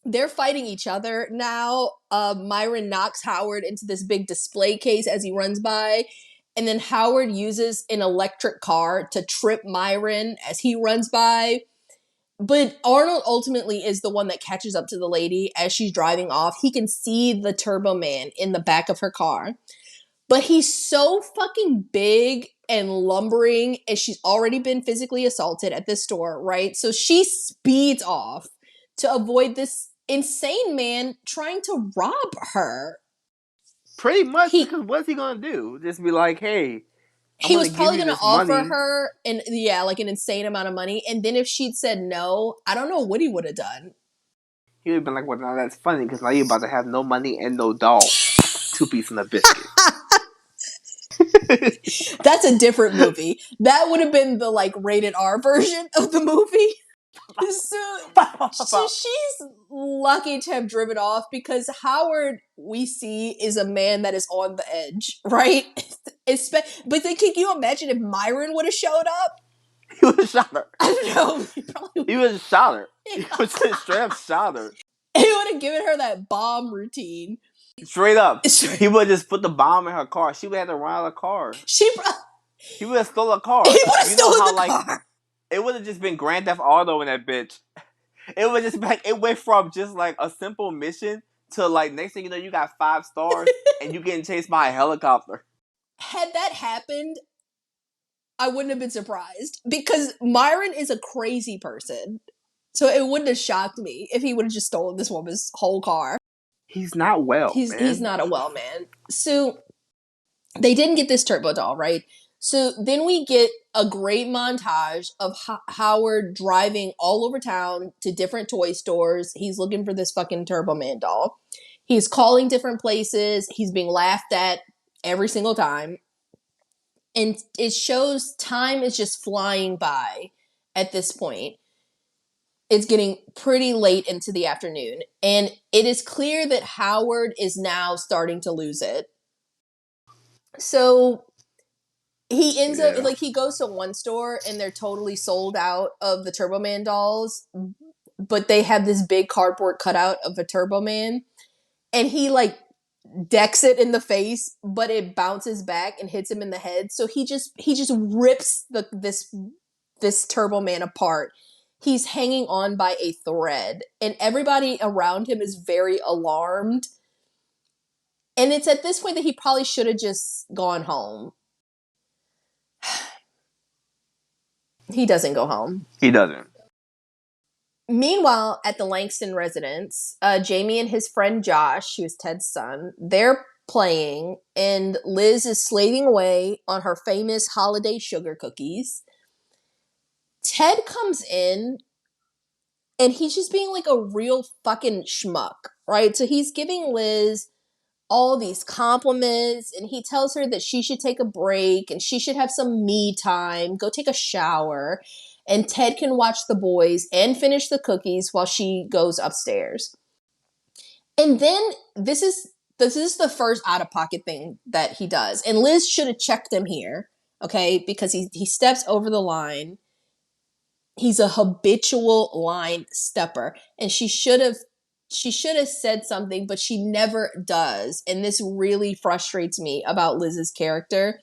they're fighting each other now. Myron knocks Howard into this big display case as he runs by. And then Howard uses an electric car to trip Myron as he runs by. But Arnold ultimately is the one that catches up to the lady as she's driving off. He can see the Turbo Man in the back of her car. But he's so fucking big and lumbering, and she's already been physically assaulted at this store, right? So she speeds off to avoid this insane man trying to rob her.
Pretty much, because what's he gonna do? Just be like, hey,
he was probably going to offer her an insane amount of money, and then if she'd said no, I don't know what he would have done.
He would have been like, well, now that's funny because now you're about to have no money and no doll. 2 pieces and a biscuit.
That's a different movie. That would have been the rated R version of the movie. So she's lucky to have driven off because Howard, we see, is a man that is on the edge, right? But then can you imagine if Myron would have showed up?
He would have shot her.
I don't know.
He would have shot her. He would have straight up shot her.
He would have given her that bomb routine.
Straight up. He would have just put the bomb in her car. She would have to run out of the car. He would have stolen a car.
He would have stolen the car.
It would have just been Grand Theft Auto in that bitch. It would just be it went from just a simple mission to next thing you know, you got 5 stars and you getting chased by a helicopter.
Had that happened, I wouldn't have been surprised because Myron is a crazy person. So it wouldn't have shocked me if he would have just stolen this woman's whole car.
He's not well,
He's
man.
not a well man. So they didn't get this turbo doll, right? So then we get a great montage of Howard driving all over town to different toy stores. He's looking for this fucking Turbo Man doll. He's calling different places. He's being laughed at every single time. And it shows time is just flying by at this point. It's getting pretty late into the afternoon. And it is clear that Howard is now starting to lose it. So he ends up like he goes to one store and they're totally sold out of the Turbo Man dolls, but they have this big cardboard cutout of a Turbo Man, and he like decks it in the face, but it bounces back and hits him in the head. So he just rips this Turbo Man apart. He's hanging on by a thread, and everybody around him is very alarmed. And it's at this point that he probably should have just gone home. He doesn't go home.
He doesn't.
Meanwhile, at the Langston residence, Jamie and his friend Josh, who is Ted's son, they're playing, and Liz is slaving away on her famous holiday sugar cookies. Ted comes in, and he's just being like a real fucking schmuck, right? So he's giving Liz all these compliments, and he tells her that she should take a break and she should have some me time, go take a shower, and Ted can watch the boys and finish the cookies while she goes upstairs. And then this is the first out-of-pocket thing that he does. And Liz should have checked him here, okay? Because he steps over the line. He's a habitual line stepper. And she should have said something, but she never does. And this really frustrates me about Liz's character.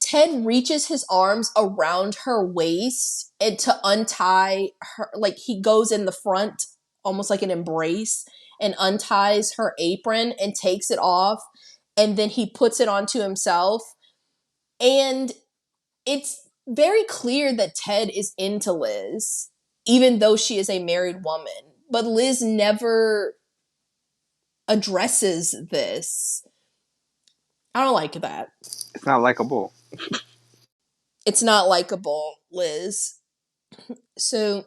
Ted reaches his arms around her waist and to untie her, like he goes in the front, almost like an embrace, and unties her apron and takes it off. And then he puts it onto himself. And it's very clear that Ted is into Liz, even though she is a married woman. But Liz never addresses this. I don't like that.
It's not likable.
It's not likable, Liz. So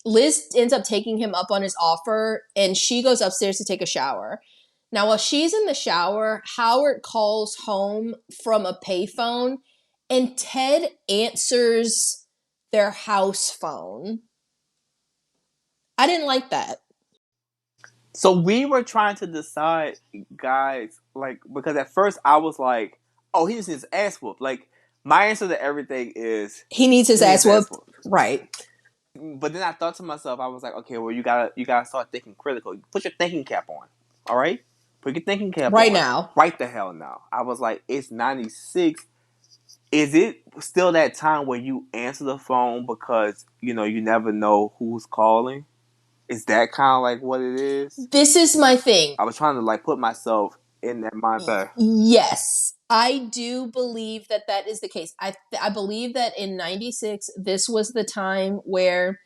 Liz ends up taking him up on his offer, and she goes upstairs to take a shower. Now, while she's in the shower, Howard calls home from a payphone, and Ted answers their house phone. I didn't like that.
So we were trying to decide, guys, like, because at first I was like, oh, he just needs his ass whooped. Like, my answer to everything is
he needs his ass whooped. Right.
But then I thought to myself, I was like, okay, well, you gotta start thinking critical. Put your thinking cap on, all right? Put your thinking cap on.
Right now.
Right the hell now. I was like, it's 96. Is it still that time where you answer the phone because, you never know who's calling? Is that kind of like what it is?
This is my thing.
I was trying to like put myself in that mindset.
Yes, I do believe that is the case. I believe that in 96, this was the time where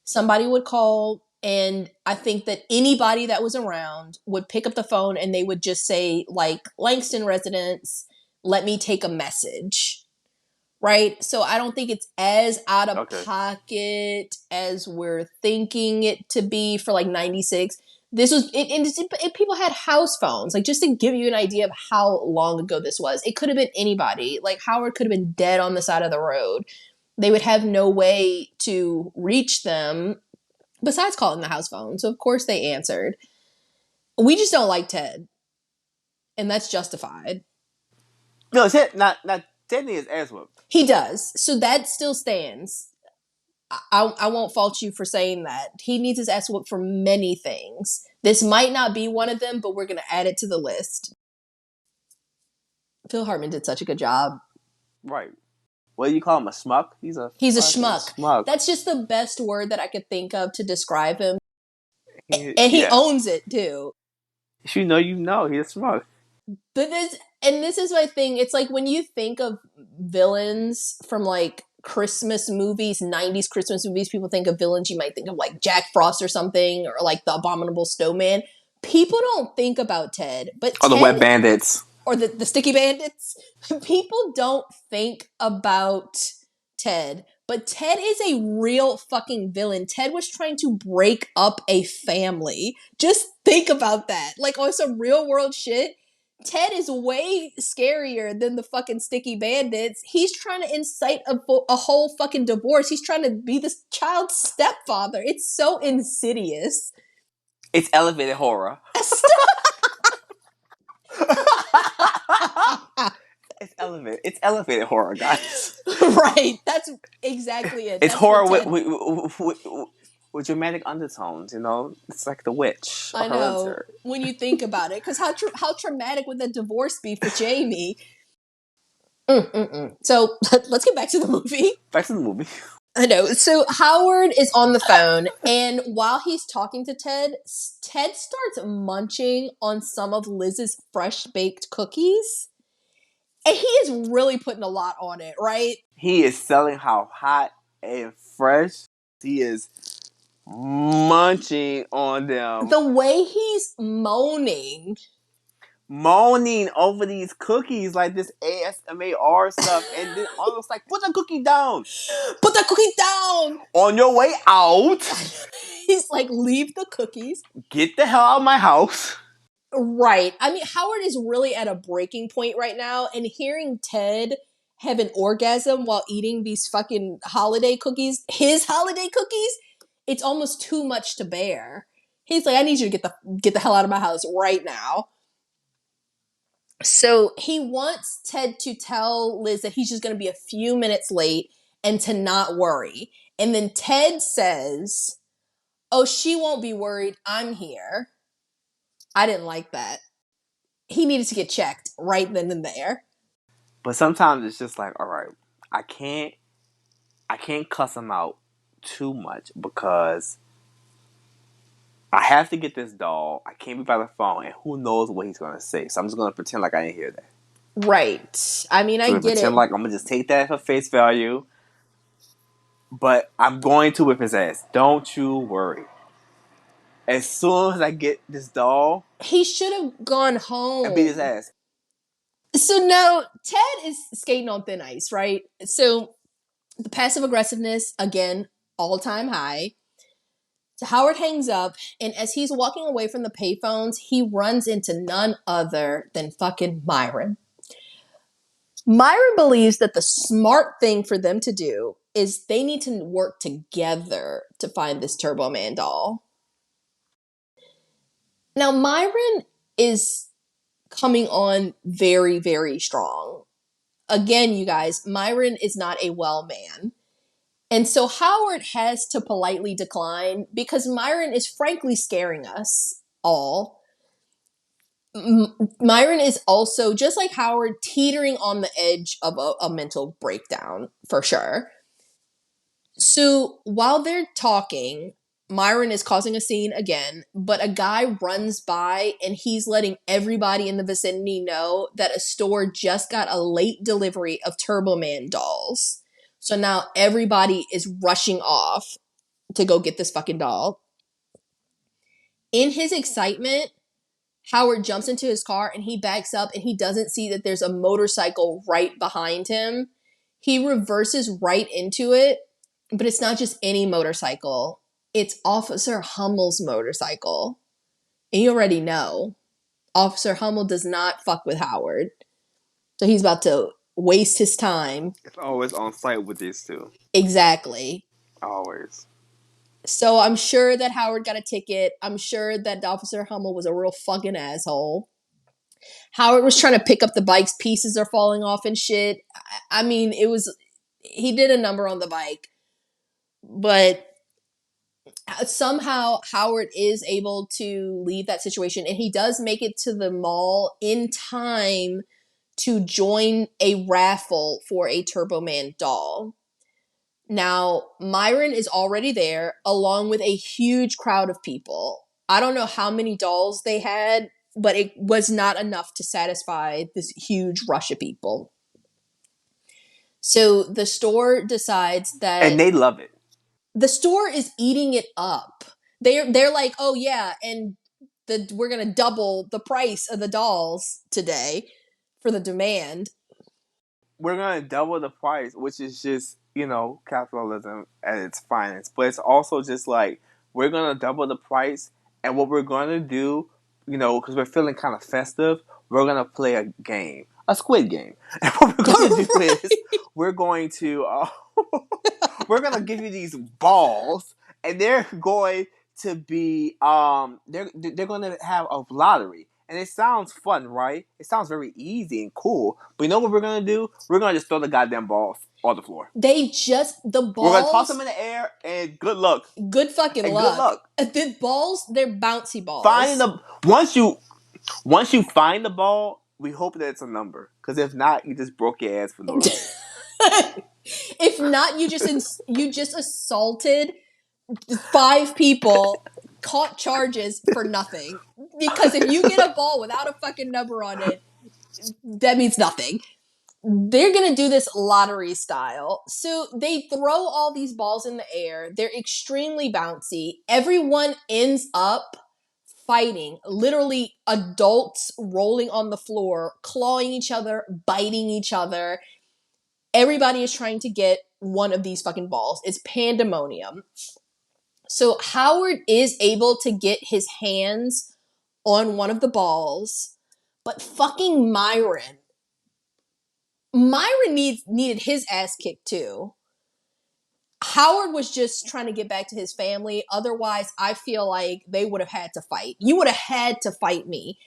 somebody would call, and I think that anybody that was around would pick up the phone and they would just say, like, Langston residence, let me take a message. Right? So I don't think it's as out of pocket as we're thinking it to be for like 96. This was, people had house phones, like just to give you an idea of how long ago this was. It could have been anybody. Like Howard could have been dead on the side of the road. They would have no way to reach them besides calling the house phone. So of course they answered. We just don't like Ted. And that's justified.
No, Ted, not Ted needs his ass whooped.
He does. So that still stands. I won't fault you for saying that. He needs his ass whooped for many things. This might not be one of them, but we're going to add it to the list. Phil Hartman did such a good job.
Right. What do you call him? A schmuck? He's a
schmuck. That's just the best word that I could think of to describe him. And he owns it, too.
You know, he's a schmuck.
But And this is my thing. It's like when you think of villains from like Christmas movies, 90s Christmas movies, people think of villains. You might think of like Jack Frost or something, or like the Abominable Snowman. People don't think about Ted, but
Or the Wet
Ted,
Bandits.
or the Sticky Bandits, people don't think about Ted. But Ted is a real fucking villain. Ted was trying to break up a family. Just think about that. Like on some real world shit. Ted is way scarier than the fucking Sticky Bandits. He's trying to incite a whole fucking divorce. He's trying to be this child's stepfather. It's so insidious.
It's elevated horror. It's elevated horror, guys.
Right. That's exactly it.
It's
That's
horror
what
with dramatic undertones. You know, it's like The Witch.
I know when you think about it, because how traumatic would that divorce be for Jamie? So let's get back to the movie.
Back to the movie.
I know. So Howard is on the phone, and while he's talking to Ted, Ted starts munching on some of Liz's fresh baked cookies. And he is really putting a lot on it, right?
He is selling how hot and fresh he is munching on them.
The way he's moaning
Over these cookies like this ASMR stuff, and then almost like, put the cookie down.
Put the cookie down!
On your way out.
He's like, leave the cookies.
Get the hell out of my house.
Right. I mean, Howard is really at a breaking point right now, and hearing Ted have an orgasm while eating these fucking holiday cookies, his holiday cookies, it's almost too much to bear. He's like, I need you to get the hell out of my house right now. So he wants Ted to tell Liz that he's just going to be a few minutes late and to not worry. And then Ted says, oh, she won't be worried. I'm here. I didn't like that. He needed to get checked right then and there.
But sometimes it's just like, all right, I can't cuss him out too much because I have to get this doll. I can't be by the phone, and who knows what he's going to say. So I'm just going to pretend like I didn't hear that.
Right. I mean, I get it.
Pretend like I'm going to just take that for face value. But I'm going to whip his ass. Don't you worry. As soon as I get this doll,
he should have gone home
and beat his ass.
So now Ted is skating on thin ice, right? So the passive aggressiveness, again, all-time high. So Howard hangs up, and as he's walking away from the payphones, he runs into none other than fucking Myron. Myron believes that the smart thing for them to do is they need to work together to find this Turbo Man doll. Now, Myron is coming on very, very strong. Again, you guys, Myron is not a well man. And so Howard has to politely decline because Myron is frankly scaring us all. Myron is also, just like Howard, teetering on the edge of a mental breakdown, for sure. So while they're talking, Myron is causing a scene again, but a guy runs by and he's letting everybody in the vicinity know that a store just got a late delivery of Turbo Man dolls. So now everybody is rushing off to go get this fucking doll. In his excitement, Howard jumps into his car and he backs up and he doesn't see that there's a motorcycle right behind him. He reverses right into it, but it's not just any motorcycle. It's Officer Hummel's motorcycle. And you already know, Officer Hummel does not fuck with Howard. So he's about to waste his time.
It's always on site with these two.
Exactly.
Always.
So I'm sure that Howard got a ticket. I'm sure that Officer Hummel was a real fucking asshole. Howard was trying to pick up the bike's pieces are falling off and shit. I mean, he did a number on the bike. But somehow Howard is able to leave that situation, and he does make it to the mall in time to join a raffle for a Turbo Man doll. Now, Myron is already there along with a huge crowd of people. I don't know how many dolls they had. but it was not enough to satisfy this huge rush of people. So the store decides that
And they love it.
the store is eating it up. They're like, oh yeah, and we're gonna double the price of the dolls today for the demand.
We're gonna double the price, which is just, capitalism at its finest. But it's also just like, we're gonna double the price, and what we're gonna do, because we're feeling kind of festive, we're gonna play a game, a Squid Game. And what we're gonna do is we're going to we're gonna give you these balls, and they're going to be they're gonna have a lottery. And it sounds fun, right? It sounds very easy and cool. But you know what we're gonna do? We're gonna just throw the goddamn balls on the floor.
The
We're gonna toss
balls,
them in the air, and good luck.
good fucking
And good
luck.
luck.
The balls, they're bouncy
Finding
balls.
the once you find the ball, we hope that it's a number. Because if not, you just broke your ass for no reason.
If not, you just assaulted 5 people, caught charges for nothing. Because if you get a ball without a fucking number on it, that means nothing. They're gonna do this lottery style. So they throw all these balls in the air. They're extremely bouncy. Everyone ends up fighting. Literally, adults rolling on the floor, clawing each other, biting each other. Everybody is trying to get one of these fucking balls. It's pandemonium. So Howard is able to get his hands on one of the balls, but fucking Myron needed his ass kicked too. Howard was just trying to get back to his family. Otherwise, I feel like they would have had to fight. You would have had to fight me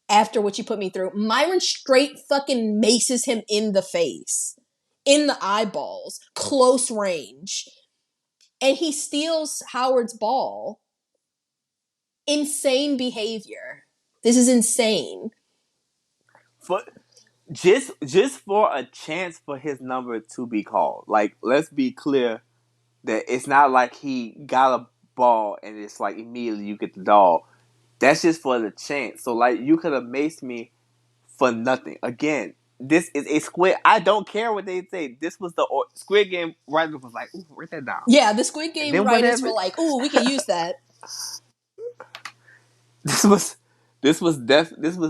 after what you put me through. Myron straight fucking maces him in the face, in the eyeballs, close range. And he steals Howard's ball. Insane behavior. This is insane.
For just for a chance for his number to be called. Like, let's be clear that it's not like he got a ball and it's like immediately you get the doll. That's just for the chance. So like, you could have maced me for nothing. Again, this is a squid. I don't care what they say. This was the Squid Game writer was like, ooh, write that down.
Yeah, the Squid
And
Game
then
writers
whatever.
were like, ooh, we can use that.
This was this was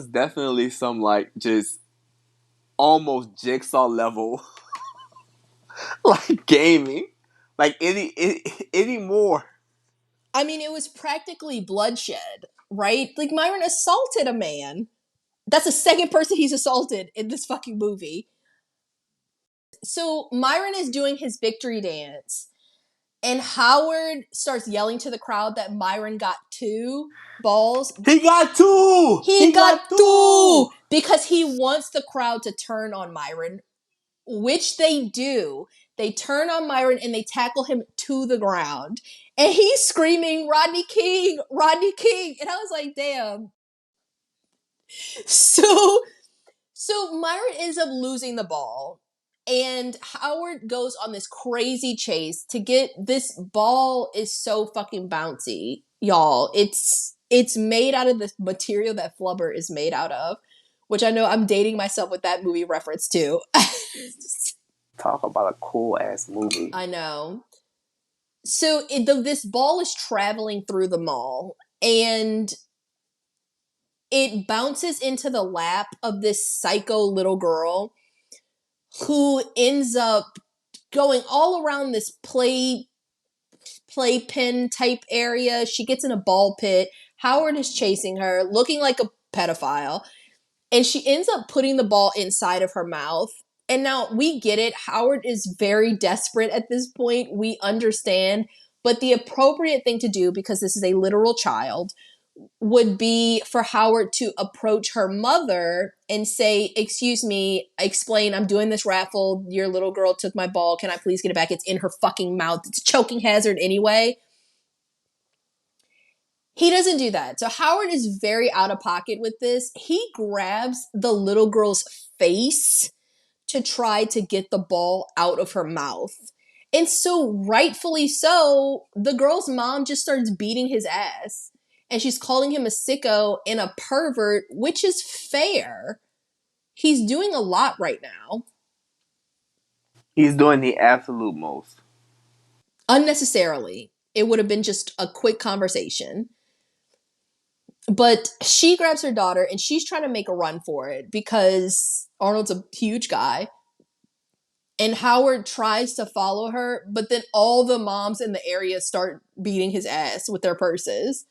definitely some like just almost jigsaw level like gaming. Like any more.
I mean, it was practically bloodshed, right? Like, Myron assaulted a man. That's the second person he's assaulted in this fucking movie. So Myron is doing his victory dance, and Howard starts yelling to the crowd that Myron got 2 balls.
He got 2!
He got 2! Because he wants the crowd to turn on Myron, which they do. They turn on Myron and they tackle him to the ground. And he's screaming, Rodney King, Rodney King. And I was like, damn. So Myron ends up losing the ball. And Howard goes on this crazy chase to get this ball. Is so fucking bouncy, y'all. It's made out of the material that Flubber is made out of, which I know I'm dating myself with that movie reference too.
Talk about a cool ass movie.
I know. So this ball is traveling through the mall, and it bounces into the lap of this psycho little girl who ends up going all around this playpen type area. She gets in a ball pit. Howard is chasing her, looking like a pedophile, and she ends up putting the ball inside of her mouth. And now we get it. Howard is very desperate at this point. We understand. But the appropriate thing to do, because this is a literal child, would be for Howard to approach her mother and say, excuse me, explain, I'm doing this raffle. Your little girl took my ball. Can I please get it back? It's in her fucking mouth. It's a choking hazard anyway. He doesn't do that. So Howard is very out of pocket with this. He grabs the little girl's face to try to get the ball out of her mouth. And so, rightfully so, the girl's mom just starts beating his ass. and she's calling him a sicko and a pervert, which is fair. He's doing a lot right now.
He's doing the absolute most.
Unnecessarily. It would have been just a quick conversation. But she grabs her daughter and she's trying to make a run for it because Arnold's a huge guy. And Howard tries to follow her, but then all the moms in the area start beating his ass with their purses.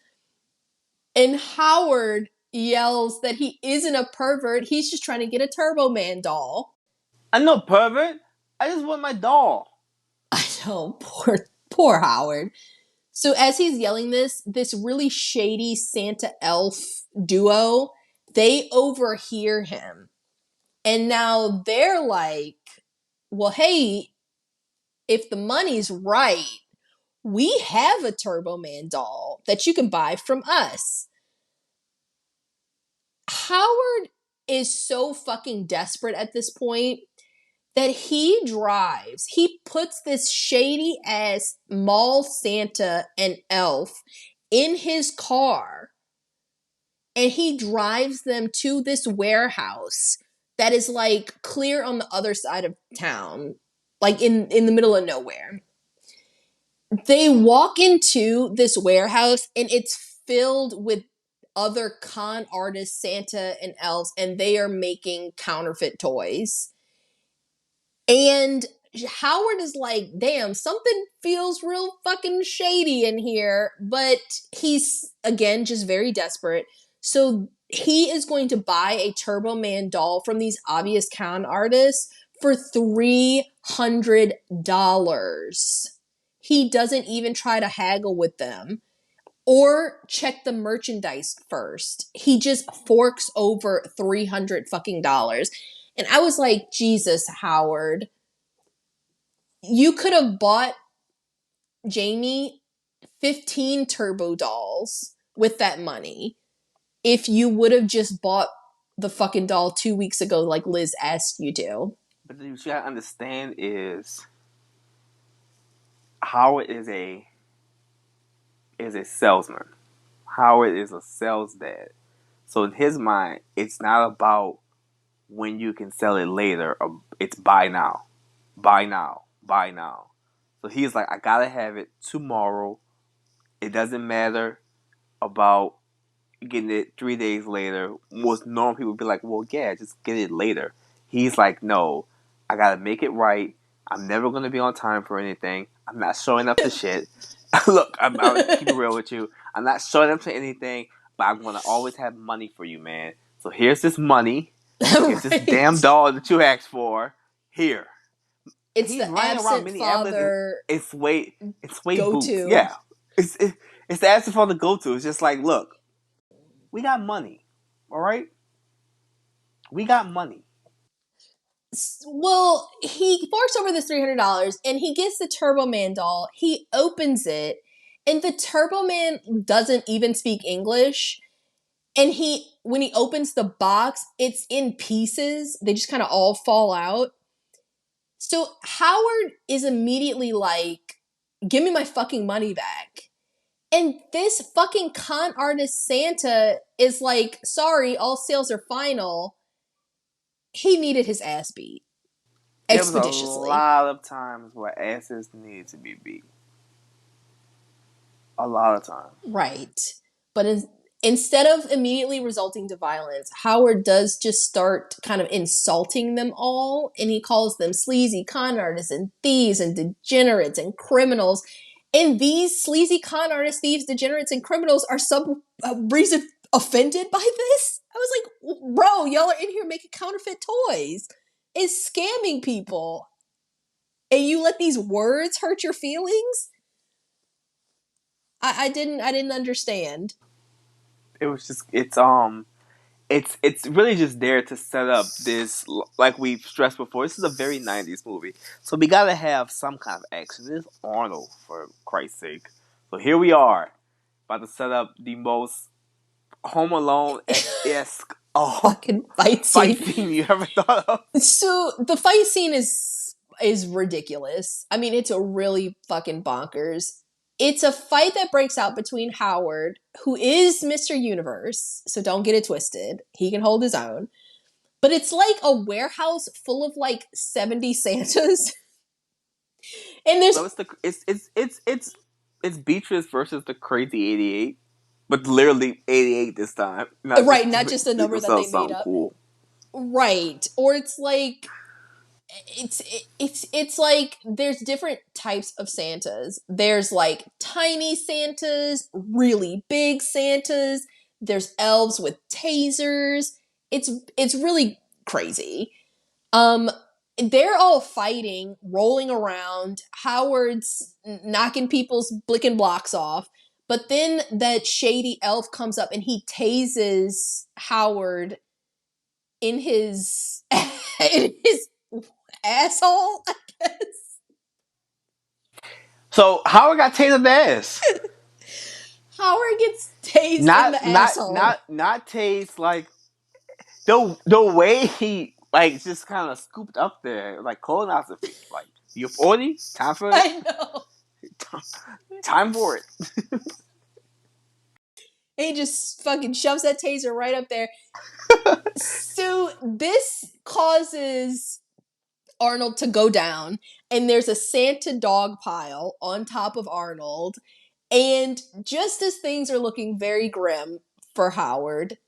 And Howard yells that he isn't a pervert. He's just trying to get a Turbo Man doll.
I'm no pervert. I just want my doll.
I know, poor Howard. So as he's yelling this really shady Santa elf duo, they overhear him. And now they're like, well, hey, if the money's right, we have a Turbo Man doll that you can buy from us. Howard is so fucking desperate at this point that he puts this shady ass mall Santa and elf in his car and he drives them to this warehouse that is like clear on the other side of town, like in the middle of nowhere. They walk into this warehouse and it's filled with other con artists, Santa and elves, and they are making counterfeit toys. And Howard is like, damn, something feels real fucking shady in here. But he's, again, just very desperate. So he is going to buy a Turbo Man doll from these obvious con artists for $300. He doesn't even try to haggle with them or check the merchandise first. He just forks over $300 fucking dollars. And I was like, Jesus, Howard, you could have bought Jamie 15 turbo dolls with that money if you would have just bought the fucking doll 2 weeks ago like Liz asked you to.
But what you gotta understand is Howard is a salesman. Howard is a sales dad. So in his mind, it's not about when you can sell it later. It's buy now. Buy now. Buy now. So he's like, I gotta have it tomorrow. It doesn't matter about getting it 3 days later. Most normal people would be like, well, yeah, just get it later. He's like, no, I gotta make it right. I'm never gonna be on time for anything. I'm not showing up to shit. Look, I'll keep it real with you. I'm not showing up to anything, but I'm gonna always have money for you, man. So here's this money. Here's this damn doll that you asked for. Here.
It's
He's
the
running around
absent father
It's way boots.
go-to.
Yeah. It's the absent father go-to. It's just like, look, we got money. All right? We got money.
Well, he forks over this $300 and he gets the Turbo Man doll. He opens it and the Turbo Man doesn't even speak English. And when he opens the box, it's in pieces. They just kind of all fall out. So Howard is immediately like, give me my fucking money back. And this fucking con artist Santa is like, sorry, all sales are final. He needed his ass beat.
There was a
Expeditiously.
lot of times where asses needed to be beat. A lot of times.
Right. But instead of immediately resulting to violence, Howard does just start kind of insulting them all, and he calls them sleazy con artists and thieves and degenerates and criminals. And these sleazy con artists, thieves, degenerates, and criminals are some reason offended by this. I was like, bro, y'all are in here making counterfeit toys. It's scamming people. And you let these words hurt your feelings? I didn't understand.
It was just it's really just there to set up this, like we've stressed before, this is a very 90s movie. So we gotta have some kind of action. This is Arnold, for Christ's sake. So here we are, about to set up the most Home Alone-esque
Fucking fight
fight
scene.
scene you ever thought of.
So the fight scene is ridiculous. I mean, it's a really fucking bonkers. it's a fight that breaks out between Howard, who is Mr. Universe, so don't get it twisted. He can hold his own. But it's like a warehouse full of like 70 Santas. And there's
So it's Beatrice versus the crazy 88, but literally 88 this time, not
right,
just to
not
make
just a number that they made
something
up.
cool.
Right. Or it's like it's like there's different types of Santas. There's like tiny Santas, really big Santas. There's elves with tasers. It's really crazy. Um they're all fighting, rolling around. Howard's knocking people's blicking blocks off. But then that shady elf comes up and he tases Howard in his in his asshole, I guess.
So Howard got tasered in the ass.
Howard gets tased in the asshole.
Not tased like the way he like just kind of scooped up there like colonoscopy. Like you're 40, time for it.
I know.
Time for it.
He just fucking shoves that taser right up there. So this causes Arnold to go down, and there's a Santa dog pile on top of Arnold. And just as things are looking very grim for Howard,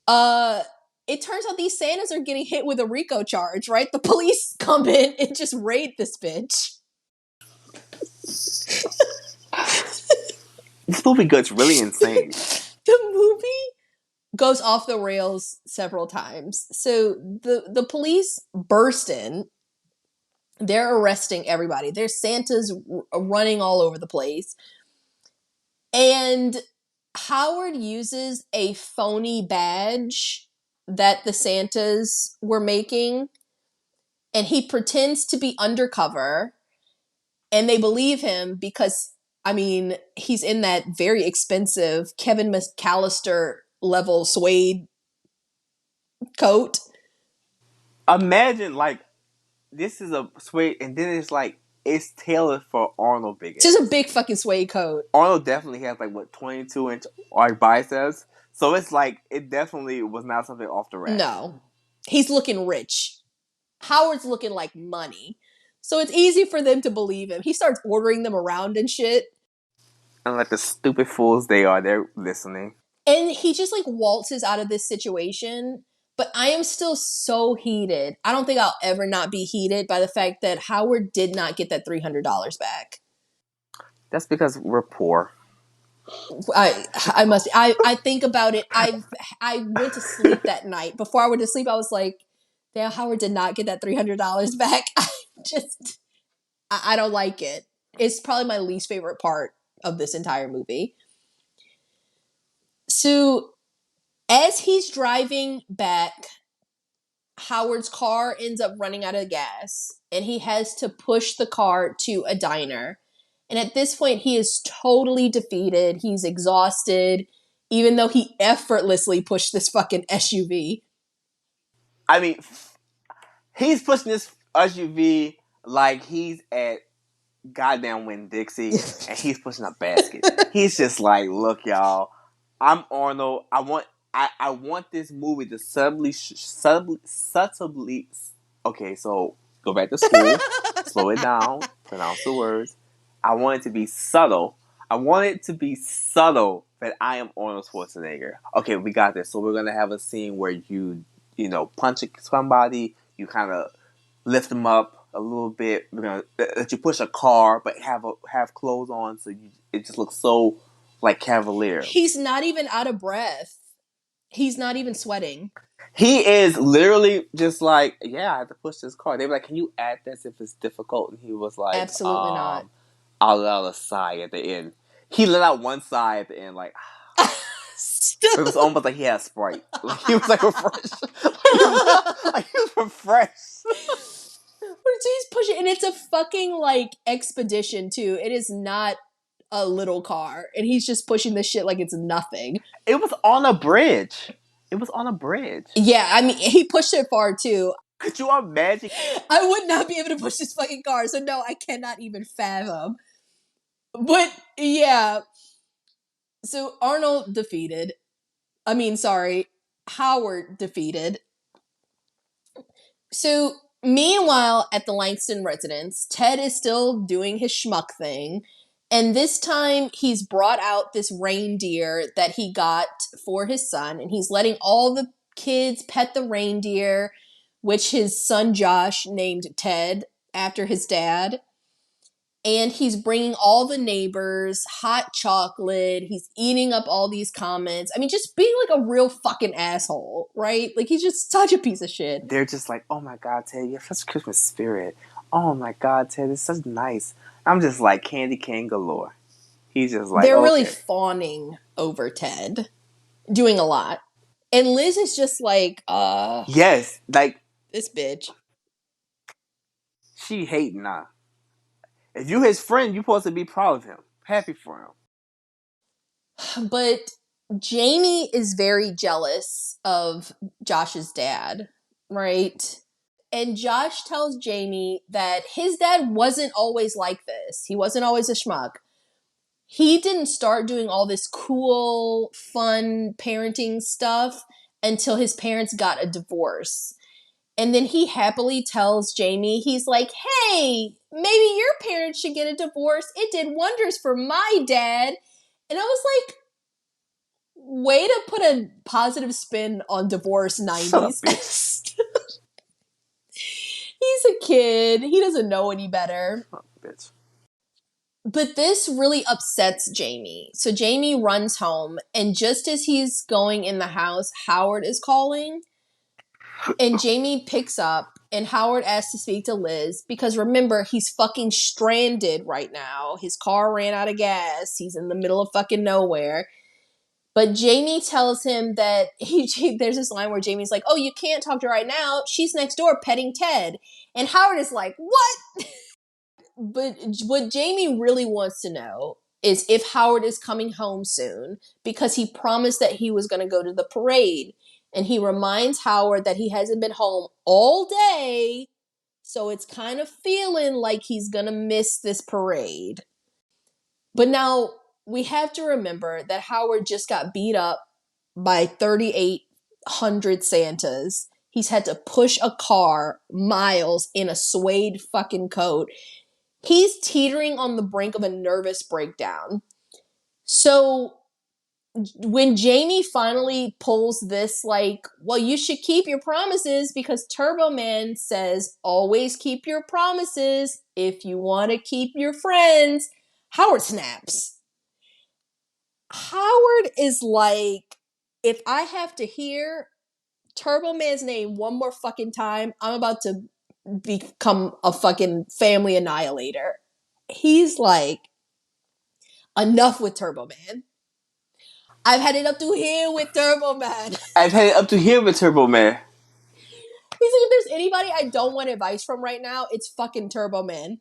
it turns out these Santas are getting hit with a RICO charge, right? The police come in and just raid this bitch.
This movie gets really insane.
The movie goes off the rails several times. So the police burst in. They're arresting everybody. There's Santas running all over the place. And Howard uses a phony badge that the Santas were making, and he pretends to be undercover, and they believe him because, I mean, he's in that very expensive Kevin McAllister level suede coat.
Imagine like this is a suede, and then it's like it's tailored for Arnold big ass.
Just a big fucking suede coat.
Arnold definitely has like what 22-inch like biceps, so it's like it definitely was not something off the rack.
No, he's looking rich. Howard's looking like money, so it's easy for them to believe him. He starts ordering them around and shit.
And like the stupid fools they are, they're listening.
And he just like waltzes out of this situation. But I am still so heated. I don't think I'll ever not be heated by the fact that Howard did not get that $300 back.
That's because we're poor.
I think about it. I went to sleep that night. Before I went to sleep, I was like, damn, Howard did not get that $300 back. I don't like it. It's probably my least favorite part of this entire movie. So as he's driving back, Howard's car ends up running out of gas, and he has to push the car to a diner. And at this point, he is totally defeated. He's exhausted, even though he effortlessly pushed this fucking SUV.
I mean, he's pushing this SUV like he's at goddamn Winn-Dixie, and he's pushing a basket. He's just like, look, y'all, I'm Arnold. I want this movie to subtly. Okay, so go back to school, slow it down, pronounce the words. I want it to be subtle. I want it to be subtle that I am Arnold Schwarzenegger. Okay, we got this. So we're gonna have a scene where you punch somebody, you kind of lift them up a little bit. We're gonna let you push a car, but have clothes on, so it just looks so like cavalier.
He's not even out of breath. He's not even sweating.
He is literally just like, yeah, I have to push this car. They were like, can you add this if it's difficult? And he was like,
absolutely not.
I'll let out a sigh at the end. He let out one sigh at the end, like, it was almost like he had a Sprite. Like he was like refreshed. Like he was refreshed.
He's pushing, and it's a fucking like expedition too. It is not a little car, and he's just pushing this shit like it's nothing.
It was on a bridge. It was on a bridge.
Yeah, I mean, he pushed it far too.
Could you imagine?
I would not be able to push this fucking car, so no, I cannot even fathom. But yeah, so Arnold defeated. Howard defeated. So meanwhile, at the Langston residence, Ted is still doing his schmuck thing. And this time he's brought out this reindeer that he got for his son, and he's letting all the kids pet the reindeer, which his son Josh named Ted after his dad. And he's bringing all the neighbors hot chocolate. He's eating up all these comments. I mean, just being like a real fucking asshole, right? Like, he's just such a piece of shit.
They're just like, oh my God, Ted, you have such Christmas spirit. Oh my God, Ted, it's such nice. I'm just like candy cane galore. He's just like,
They're
okay.
really fawning over Ted, doing a lot. And Liz is just like,
yes, like,
this bitch.
she hating nah. If you his friend, you supposed to be proud of him. Happy for him.
But Jamie is very jealous of Josh's dad, right? And Josh tells Jamie that his dad wasn't always like this. He wasn't always a schmuck. He didn't start doing all this cool, fun parenting stuff until his parents got a divorce. And then he happily tells Jamie, he's like, hey, maybe your parents should get a divorce. It did wonders for my dad. And I was like, way to put a positive spin on divorce 90s.
Shut up, bitch.
He's a kid. He doesn't know any better.
Shut up, bitch.
But this really upsets Jamie. So Jamie runs home, and just as he's going in the house, Howard is calling. And Jamie picks up, and Howard asks to speak to Liz because remember, he's fucking stranded right now. His car ran out of gas. He's in the middle of fucking nowhere. But Jamie tells him that there's this line where Jamie's like, oh, you can't talk to her right now. She's next door petting Ted. And Howard is like, what? But what Jamie really wants to know is if Howard is coming home soon because he promised that he was going to go to the parade. And he reminds Howard that he hasn't been home all day. So it's kind of feeling like he's going to miss this parade. But now we have to remember that Howard just got beat up by 3,800 Santas. He's had to push a car miles in a suede fucking coat. He's teetering on the brink of a nervous breakdown. So when Jamie finally pulls this, like, well, you should keep your promises because Turbo Man says, always keep your promises if you want to keep your friends, Howard snaps. Howard is like, if I have to hear Turbo Man's name one more fucking time, I'm about to become a fucking family annihilator. He's like, enough with Turbo Man. I've had it up to here with Turbo Man.
I've had it up to here with Turbo Man.
He's like, if there's anybody I don't want advice from right now, it's fucking Turbo Man.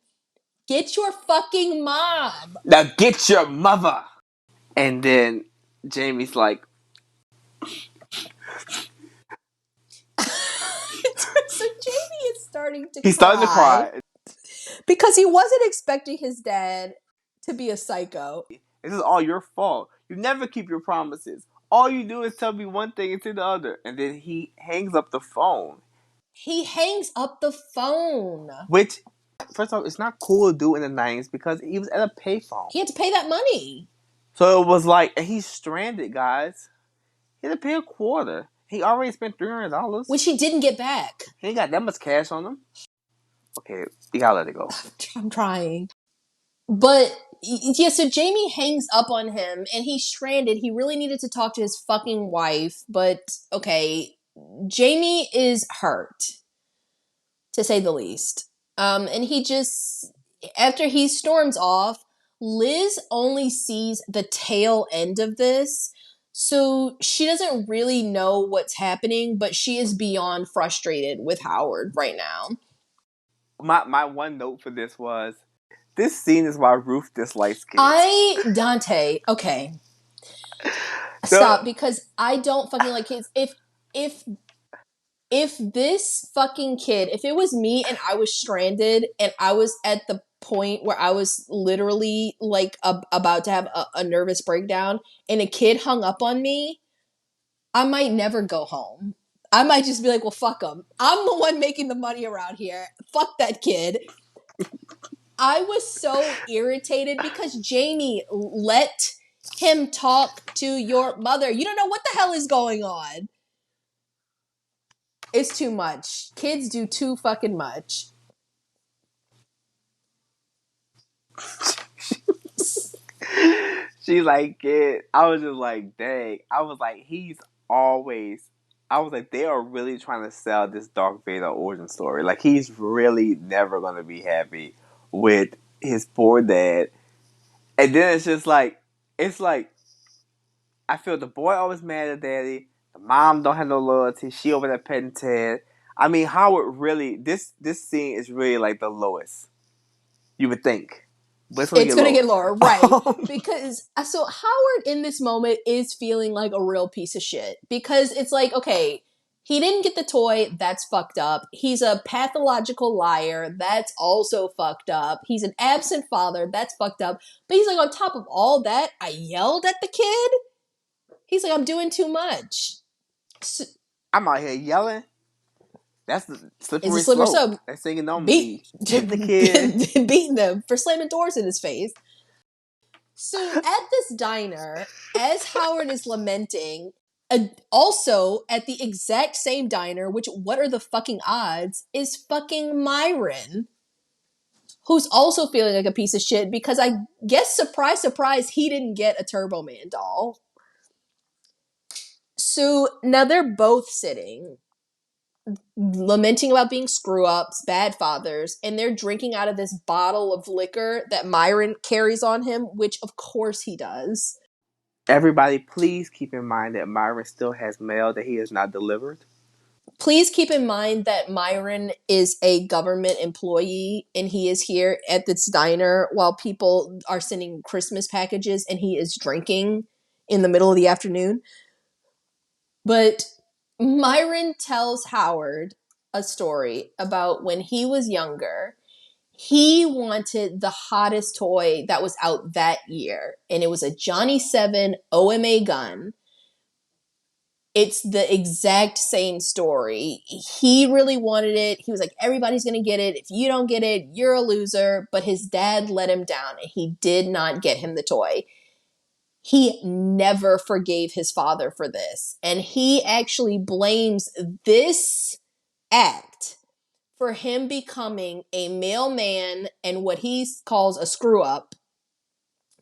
Get your fucking mom.
Now get your mother. And then Jamie's like,
so Jamie is starting to
he started to cry.
Because he wasn't expecting his dad to be a psycho.
This is all your fault. You never keep your promises. All you do is tell me one thing and say the other. And then he hangs up the phone.
He hangs up the phone.
Which, first of all, it's not cool to do in the 90s because he was at a payphone.
He had to pay that money.
So it was like, and he's stranded, guys. He had to pay a quarter. He already spent $300.
Which he didn't get back.
He ain't got that much cash on him. Okay, you gotta let it go.
I'm trying. But, yeah, so Jamie hangs up on him, and he's stranded. He really needed to talk to his fucking wife, but, okay, Jamie is hurt, to say the least. And he just, after he storms off, Liz only sees the tail end of this, so she doesn't really know what's happening, but she is beyond frustrated with Howard right now.
My one note for this was, this scene is why Ruth dislikes kids.
Dante, okay. Stop, because I don't fucking like kids. If this fucking kid, if it was me and I was stranded and I was at the point where I was literally like about to have a nervous breakdown and a kid hung up on me, I might never go home. I might just be like, well, fuck him. I'm the one making the money around here. Fuck that kid. I was so irritated because Jamie, let him talk to your mother. You don't know what the hell is going on. It's too much. Kids do too fucking much.
She's like, kid. I was just like, dang. I was like, he's always. I was like, they are really trying to sell this Darth Vader origin story. Like, he's really never gonna be happy with his poor dad. And then it's like, I feel the boy always mad at daddy. The mom don't have no loyalty. She over there petting Ted. I mean, Howard really. This scene is really like the lowest you would think, but it's gonna
It's
get
going to
lower.
get lower, right? Because so Howard in this moment is feeling like a real piece of shit because it's like, okay, he didn't get the toy, that's fucked up. He's a pathological liar, that's also fucked up. He's an absent father, that's fucked up. But he's like, on top of all that, I yelled at the kid. He's like, I'm doing too much. So,
I'm out here yelling. That's the
is a
slippery
slippery
slope.
slope.
That thing on
Beat
me. Hit the kid.
beating them for slamming doors in his face. So at this diner, as Howard is lamenting, also at the exact same diner, which what are the fucking odds, is fucking Myron, who's also feeling like a piece of shit because I guess, surprise, surprise, he didn't get a Turbo Man doll. So now they're both sitting, lamenting about being screw ups, bad fathers, and they're drinking out of this bottle of liquor that Myron carries on him, which of course he does.
Everybody, please keep in mind that Myron still has mail that he has not delivered.
Please keep in mind that Myron is a government employee and he is here at this diner while people are sending Christmas packages and he is drinking in the middle of the afternoon. But Myron tells Howard a story about when he was younger. He wanted the hottest toy that was out that year, and it was a Johnny 7 OMA gun. It's the exact same story. He really wanted it. He was like, everybody's going to get it. If you don't get it, you're a loser. But his dad let him down and he did not get him the toy. He never forgave his father for this. And he actually blames this act for him becoming a mailman and what he calls a screw up,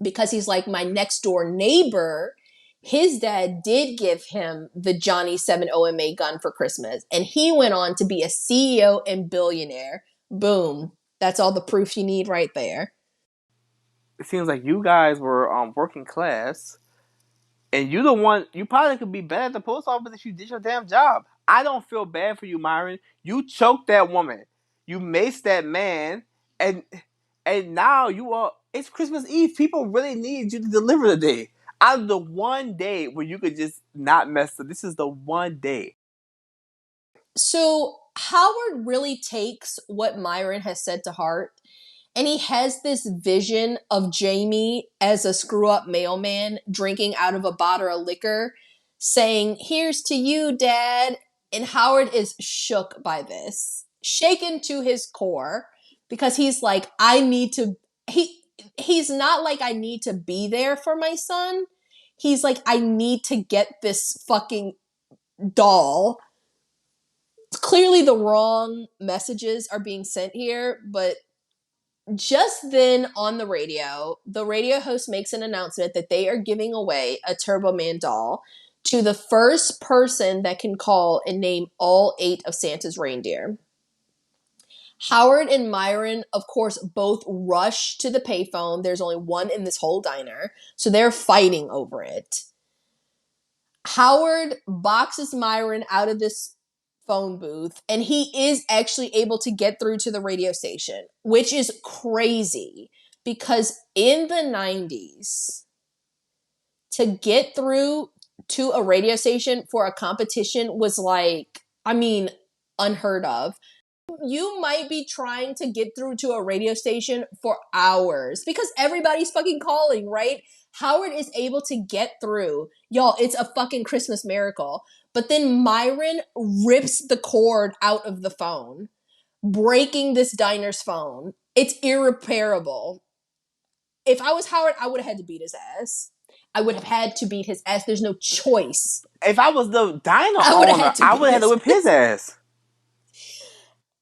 because he's like, my next door neighbor, his dad did give him the Johnny 7 OMA gun for Christmas, and he went on to be a CEO and billionaire. Boom. That's all the proof you need right there.
It seems like you guys were working class, and you the one. You probably could be better at the post office if you did your damn job. I don't feel bad for you, Myron. You choked that woman. You maced that man, and now you are. It's Christmas Eve. People really need you to deliver today. Out of the one day where you could just not mess up, this is the one day.
So Howard really takes what Myron has said to heart, and he has this vision of Jamie as a screw up mailman drinking out of a bottle of liquor, saying, here's to you, Dad. And Howard is shook by this, shaken to his core, because he's like, I need to, he's not like, I need to be there for my son. He's like, I need to get this fucking doll. Clearly the wrong messages are being sent here, but just then on the radio host makes an announcement that they are giving away a Turbo Man doll to the first person that can call and name all 8 of Santa's reindeer. Howard and Myron, of course, both rush to the payphone. There's only one in this whole diner, so they're fighting over it. Howard boxes Myron out of this phone booth, and he is actually able to get through to the radio station, which is crazy because in the 90s, to get through to a radio station for a competition was like, I mean, unheard of. You might be trying to get through to a radio station for hours because everybody's fucking calling, right? Howard is able to get through. Y'all, it's a fucking Christmas miracle. But then Myron rips the cord out of the phone, breaking this diner's phone. It's irreparable. If I was Howard, I would have had to beat his ass. I would have had to beat his ass. There's no choice.
If I was the diner
I would have
owner,
had to
I
beat
would have had to
his
whip his ass.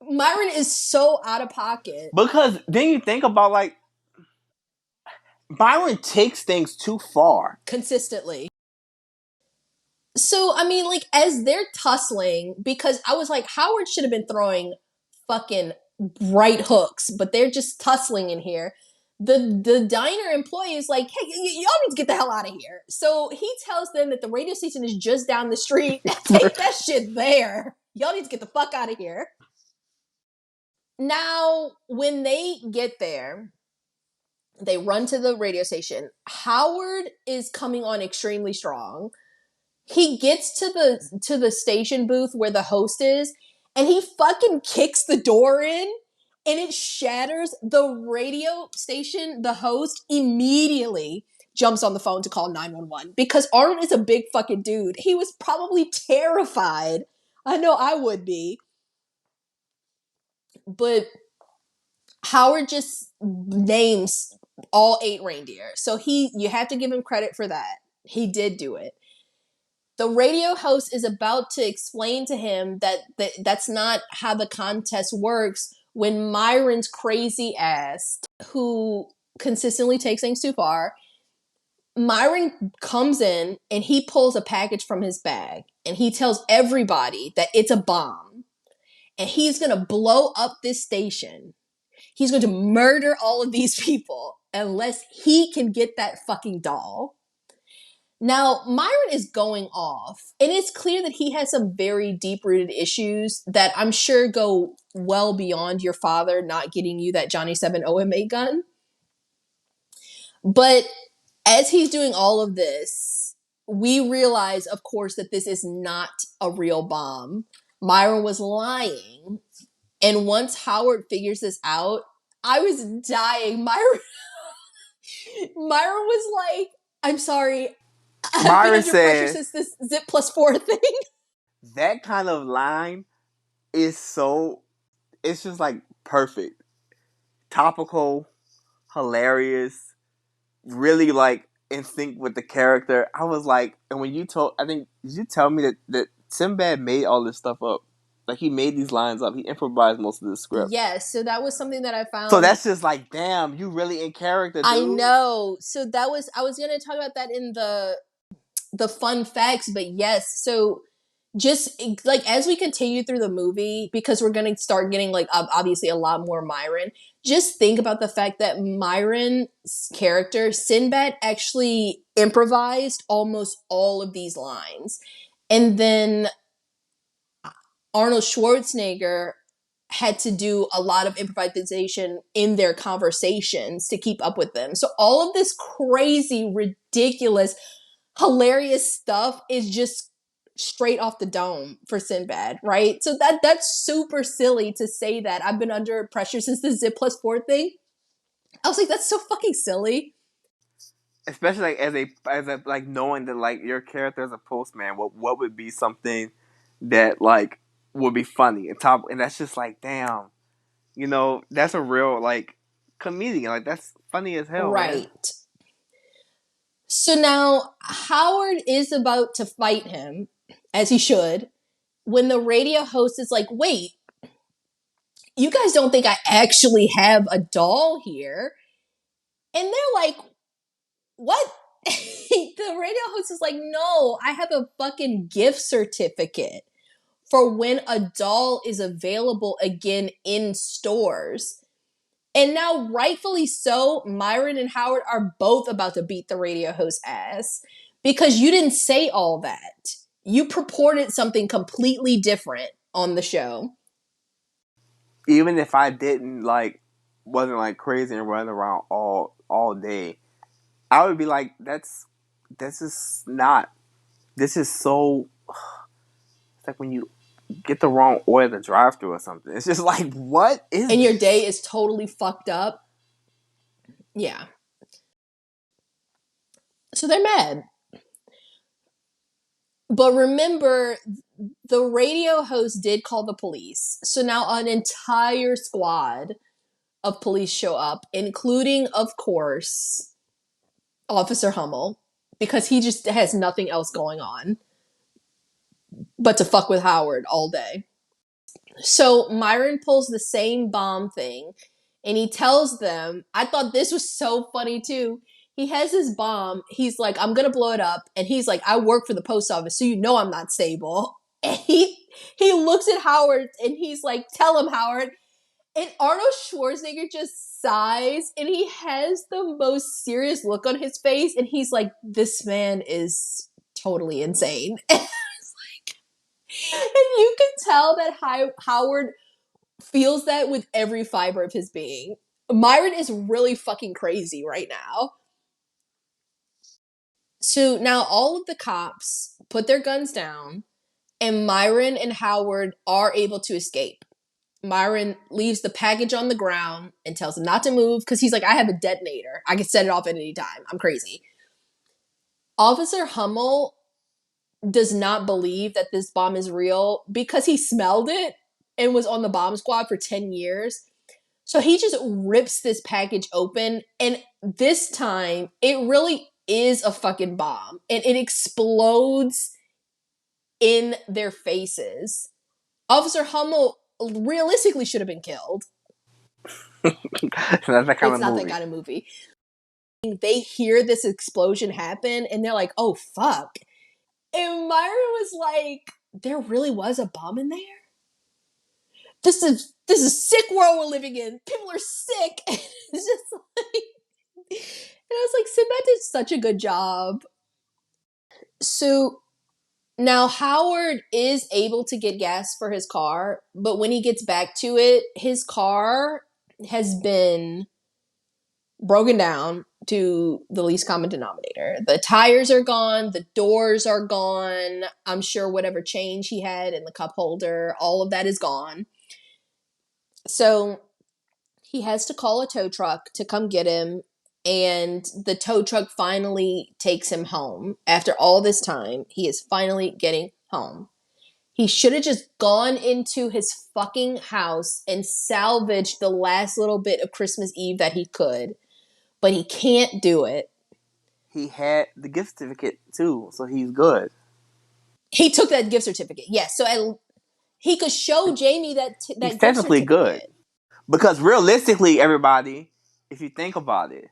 Myron is so out of pocket.
Because then you think about, like, Byron takes things too far.
Consistently. So, I mean, like, as they're tussling, because I was like, Howard should have been throwing fucking right hooks, but they're just tussling in here. The diner employee is like, hey, y'all need to get the hell out of here. So he tells them that the radio station is just down the street. Take that shit there. Y'all need to get the fuck out of here. Now, when they get there, they run to the radio station. Howard is coming on extremely strong. He gets to the station booth where the host is, and he fucking kicks the door in, and it shatters. The radio station, the host, immediately jumps on the phone to call 911 because Arnold is a big fucking dude. He was probably terrified. I know I would be. But Howard just names all 8 reindeer. So you have to give him credit for that. He did do it. The radio host is about to explain to him that's not how the contest works when Myron's crazy ass, who consistently takes things too far, Myron comes in and he pulls a package from his bag and he tells everybody that it's a bomb and he's going to blow up this station. He's going to murder all of these people unless he can get that fucking doll. Now, Myron is going off, and it's clear that he has some very deep-rooted issues that I'm sure go well beyond your father not getting you that Johnny 7 OMA gun. But as he's doing all of this, we realize, of course, that this is not a real bomb. Myron was lying. And once Howard figures this out, I was dying. Myron was like, I'm sorry, I've been
Myron
under pressure
said,
since this Zip +4 thing.
that kind of line is so, it's just like perfect. Topical, hilarious, really like in sync with the character. I was like, and when you told, I think, did you tell me that Sinbad made all this stuff up? Like, he made these lines up. He improvised most of the script.
Yes, so that was something that I found.
So that's just like, damn, you really in character, dude.
I know. So I was going to talk about that in the fun facts, but yes. So just like as we continue through the movie, because we're going to start getting like obviously a lot more Myron, just think about the fact that Myron's character, Sinbad, actually improvised almost all of these lines. And then Arnold Schwarzenegger had to do a lot of improvisation in their conversations to keep up with them. So all of this crazy, ridiculous, hilarious stuff is just straight off the dome for Sinbad, right? So that's super silly to say that. I've been under pressure since the Zip +4 thing. I was like, that's so fucking silly.
Especially like as a like knowing that like your character as a postman, what would be something that like would be funny and that's just like, damn, you know, that's a real like comedian, like that's funny as hell,
right, man.
So
now Howard is about to fight him, as he should, when the radio host is like, wait, you guys don't think I actually have a doll here? And they're like, what? The radio host is like, no, I have a fucking gift certificate for when a doll is available again in stores. And now, rightfully so, Myron and Howard are both about to beat the radio host's ass because you didn't say all that. You purported something completely different on the show.
even if I didn't like wasn't like crazy and running around all day, I would be like, this is so. It's like when you get the wrong order to drive through or something. It's just like, what is
and your
this?
day is totally fucked up. Yeah. So they're mad. But remember, the radio host did call the police. So now an entire squad of police show up, including, of course, Officer Hummel, because he just has nothing else going on but to fuck with Howard all day. So Myron pulls the same bomb thing and he tells them, I thought this was so funny too. He has his bomb. He's like, I'm going to blow it up. And he's like, I work for the post office, so you know I'm not stable. And he looks at Howard and he's like, tell him, Howard. And Arnold Schwarzenegger just sighs and he has the most serious look on his face. And he's like, this man is totally insane. And you can tell that Howard feels that with every fiber of his being. Myron is really fucking crazy right now. So now all of the cops put their guns down, and Myron and Howard are able to escape. Myron leaves the package on the ground and tells him not to move because he's like, I have a detonator. I can set it off at any time. I'm crazy. Officer Hummel does not believe that this bomb is real because he smelled it and was on the bomb squad for 10 years. So he just rips this package open, and this time it really is a fucking bomb, and it explodes in their faces. Officer Hummel realistically should have been killed.
That's that kind
It's
of
not
movie.
that kind of movie. They hear this explosion happen, and they're like, oh, fuck. And Myron was like, there really was a bomb in there? This is a sick world we're living in. People are sick. It's just like, and I was like, Sinbad did such a good job. So now Howard is able to get gas for his car, but when he gets back to it, his car has been broken down to the least common denominator. The tires are gone, the doors are gone. I'm sure whatever change he had in the cup holder, all of that is gone. So he has to call a tow truck to come get him, and the tow truck finally takes him home. After all this time, he is finally getting home. He should have just gone into his fucking house and salvaged the last little bit of Christmas Eve that he could, but he can't do it.
He had the gift certificate too, so he's good.
He took that gift certificate, yes, so he could show Jamie
He's
that gift
technically good.
certificate.
Because realistically, everybody, if you think about it,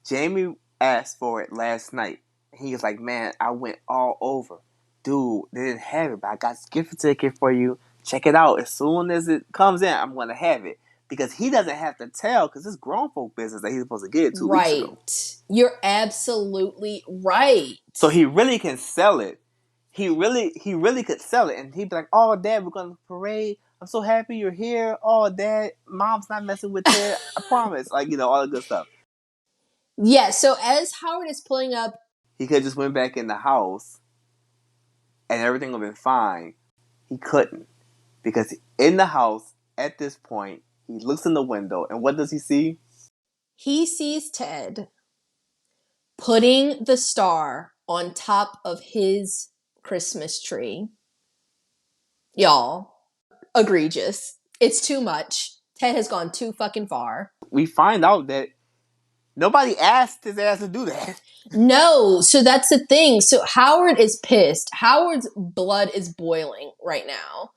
Jamie asked for it last night. He was like, man, I went all over. Dude, they didn't have it, but I got this gift certificate for you. Check it out. As soon as it comes in, I'm going to have it. Because he doesn't have to tell, because it's grown folk business that he's supposed to get it 2 weeks ago.
Right. You're absolutely right.
So he really can sell it. He really could sell it. And he'd be like, oh, Dad, we're going to parade. I'm so happy you're here. Oh, Dad, Mom's not messing with Ted. I promise. Like, all the good stuff.
Yeah, so as Howard is pulling up,
he could have just went back in the house and everything would have been fine. He couldn't. Because in the house, at this point, he looks in the window, and what does he see?
He sees Ted putting the star on top of his Christmas tree. Y'all, egregious. It's too much. Ted has gone too fucking far.
We find out that nobody asked his ass to do that.
No, so that's the thing. So Howard is pissed. Howard's blood is boiling right now.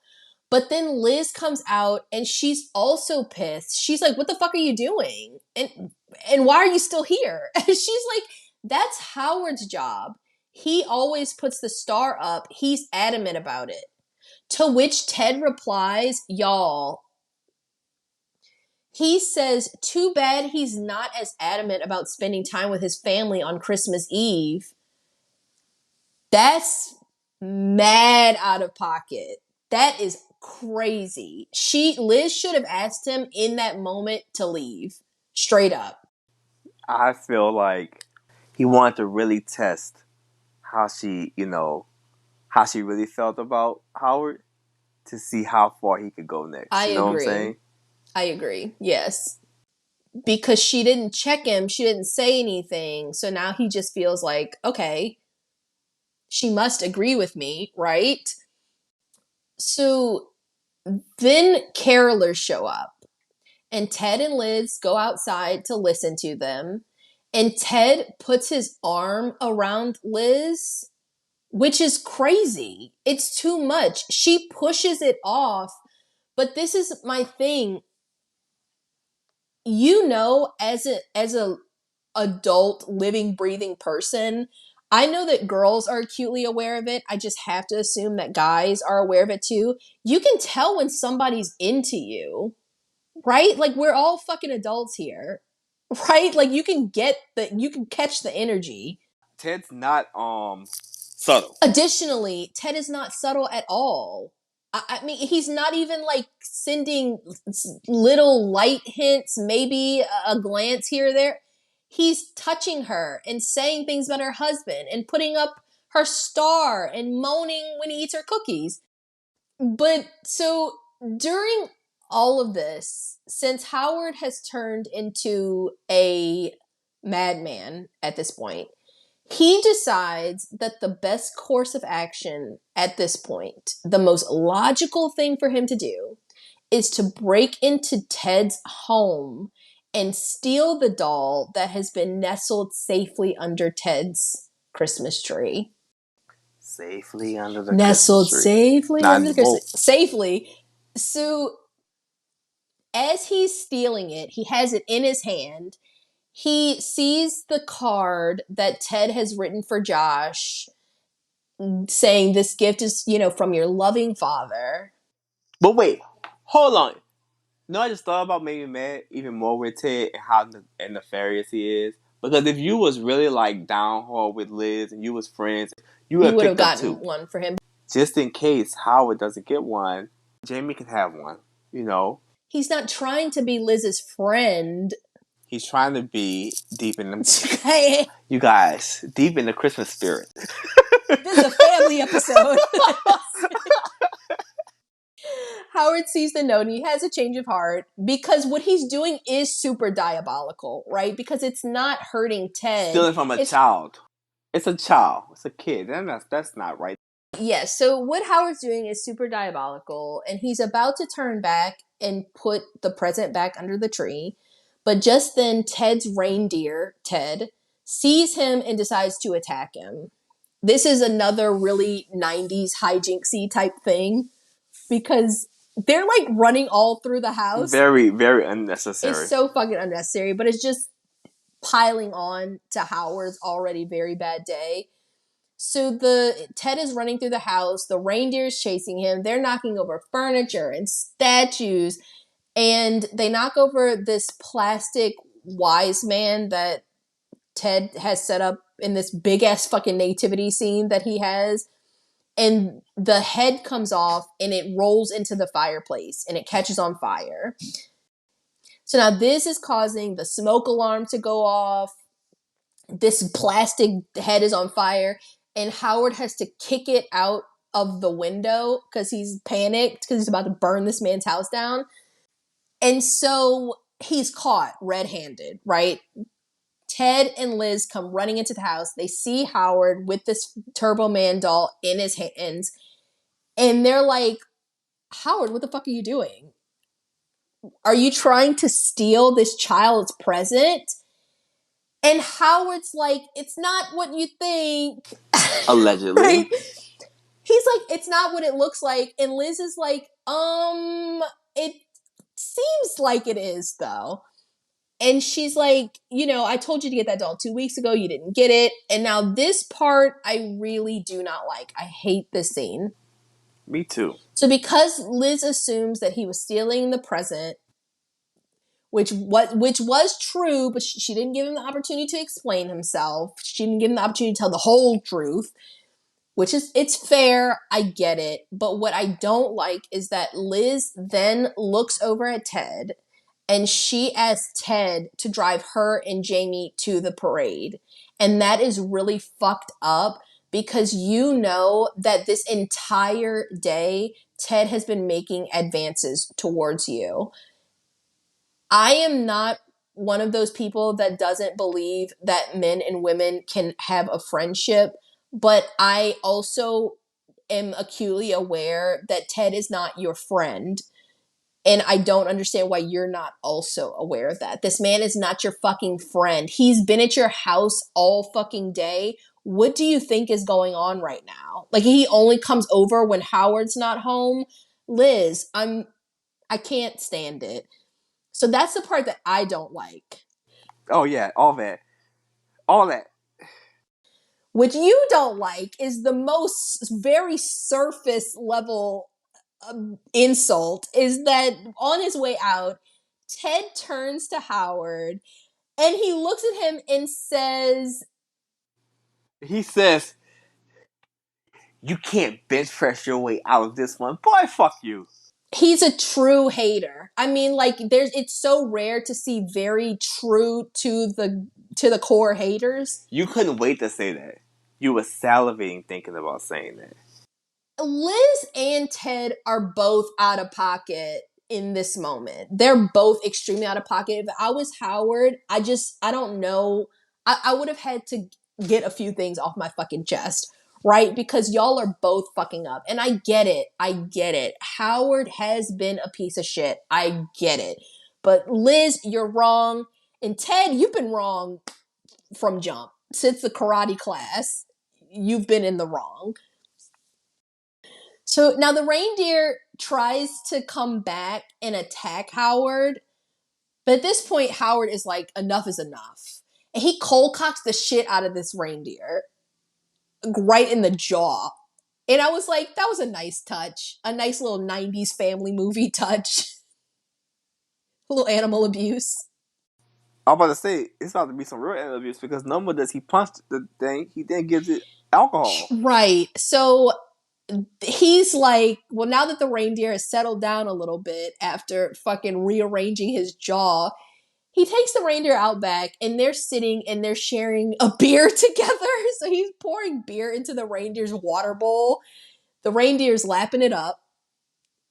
But then Liz comes out and she's also pissed. She's like, what the fuck are you doing? And why are you still here? And she's like, that's Howard's job. He always puts the star up. He's adamant about it. To which Ted replies, y'all, he says, too bad he's not as adamant about spending time with his family on Christmas Eve. That's mad out of pocket. That is crazy. Liz should have asked him in that moment to leave. Straight up.
I feel like he wanted to really test how how she really felt about Howard to see how far he could go next.
I
You know
agree.
what I'm saying?
I agree. Yes. Because she didn't check him, she didn't say anything. So now he just feels like, okay, she must agree with me, right? So then carolers show up, and Ted and Liz go outside to listen to them. And Ted puts his arm around Liz, which is crazy. It's too much. She pushes it off. But this is my thing. You know, as a adult living breathing person, I know that girls are acutely aware of it. I just have to assume that guys are aware of it too. You can tell when somebody's into you, right? Like, we're all fucking adults here, right? Like, you can catch the energy.
Ted's not subtle.
Additionally, Ted is not subtle at all. I mean, he's not even like sending little light hints, maybe a glance here or there. He's touching her and saying things about her husband and putting up her star and moaning when he eats her cookies. But so during all of this, since Howard has turned into a madman at this point, he decides that the best course of action at this point, the most logical thing for him to do, is to break into Ted's home and steal the doll that has been nestled safely under Ted's Christmas tree.
Safely under the
Nestled
Christmas tree.
safely
Not
under
in
the
the boat.
Christmas safely. So as he's stealing it, he has it in his hand. He sees the card that Ted has written for Josh, saying this gift is, from your loving father.
But wait, hold on. No, I just thought about maybe mad even more with Ted and how nefarious he is. Because if you was really like down hard with Liz and you was friends, you would have
would have
picked up
gotten
two.
one for him.
Just in case Howard doesn't get one, Jamie can have one. You know,
He's not trying to be Liz's friend.
he's trying to be deep in the
Hey,
you guys deep in the Christmas spirit.
this is a family episode. Howard sees the note and he has a change of heart because what he's doing is super diabolical, right? Because it's not hurting Ted.
Stealing from a child. It's a child. It's a kid. That's not right.
Yes, so what Howard's doing is super diabolical, and he's about to turn back and put the present back under the tree. But just then, Ted's reindeer, Ted, sees him and decides to attack him. This is another really 90s hijinksy type thing because they're like running all through the house.
Very, very unnecessary.
It's so fucking unnecessary, but it's just piling on to Howard's already very bad day. So Ted is running through the house. The reindeer's chasing him. They're knocking over furniture and statues. And they knock over this plastic wise man that Ted has set up in this big ass fucking nativity scene that he has. And the head comes off and it rolls into the fireplace and it catches on fire. So now this is causing the smoke alarm to go off. This plastic head is on fire. And Howard has to kick it out of the window because he's panicked because he's about to burn this man's house down. And so he's caught red-handed, right? Ted and Liz come running into the house. They see Howard with this Turbo Man doll in his hands. And they're like, Howard, what the fuck are you doing? Are you trying to steal this child's present? And Howard's like, it's not what you think.
Allegedly.
Right? He's like, it's not what it looks like. And Liz is like, it seems like it is, though. And she's like, I told you to get that doll 2 weeks ago. You didn't get it. And now this part, I really do not like. I hate this scene.
Me too.
So because Liz assumes that he was stealing the present, which was true, but she didn't give him the opportunity to explain himself. She didn't give him the opportunity to tell the whole truth. It's fair, I get it. But what I don't like is that Liz then looks over at Ted and she asks Ted to drive her and Jamie to the parade. And that is really fucked up because you know that this entire day Ted has been making advances towards you. I am not one of those people that doesn't believe that men and women can have a friendship, but I also am acutely aware that Ted is not your friend. And I don't understand why you're not also aware of that. This man is not your fucking friend. He's been at your house all fucking day. What do you think is going on right now? Like, he only comes over when Howard's not home. Liz, I can't stand it. So that's the part that I don't like.
Oh yeah, all that, all that.
What you don't like is the most very surface level insult is that on his way out, Ted turns to Howard and he looks at him and says,
He says, "You can't bench press your way out of this one, boy. Fuck you."
he's a true hater. I mean, like, it's so rare to see very true to the core haters.
You couldn't wait to say that. You were salivating thinking about saying that.
Liz and Ted are both out of pocket in this moment. They're both extremely out of pocket. If I was Howard, I don't know. I would have had to get a few things off my fucking chest, right? Because y'all are both fucking up. And I get it. I get it. Howard has been a piece of shit. I get it. But Liz, you're wrong. And Ted, you've been wrong from jump. Since the karate class, you've been in the wrong. So now the reindeer tries to come back and attack Howard, but at this point, Howard is like, enough is enough. And he cold cocks the shit out of this reindeer right in the jaw. And I was like, that was a nice touch. A nice little 90s family movie touch. A little animal abuse.
I'm about to say it's about to be some real abuse because no more does he punch the thing, he then gives it alcohol.
Right. So he's like, well, now that the reindeer has settled down a little bit after fucking rearranging his jaw, he takes the reindeer out back and they're sitting and they're sharing a beer together. So he's pouring beer into the reindeer's water bowl. The reindeer's lapping it up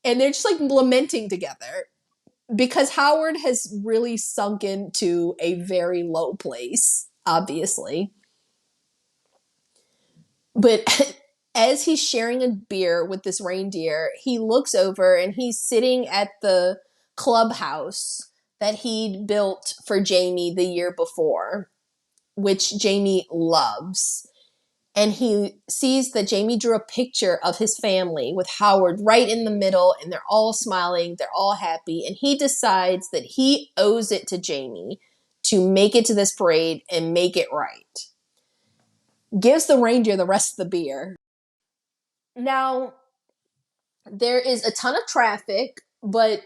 and they're just like lamenting together because Howard has really sunk into a very low place, obviously. But as he's sharing a beer with this reindeer, he looks over and he's sitting at the clubhouse that he'd built for Jamie the year before, which Jamie loves. And he sees that Jamie drew a picture of his family with Howard right in the middle, and they're all smiling, they're all happy. And he decides that he owes it to Jamie to make it to this parade and make it right. Gives the reindeer the rest of the beer. Now, there is a ton of traffic, but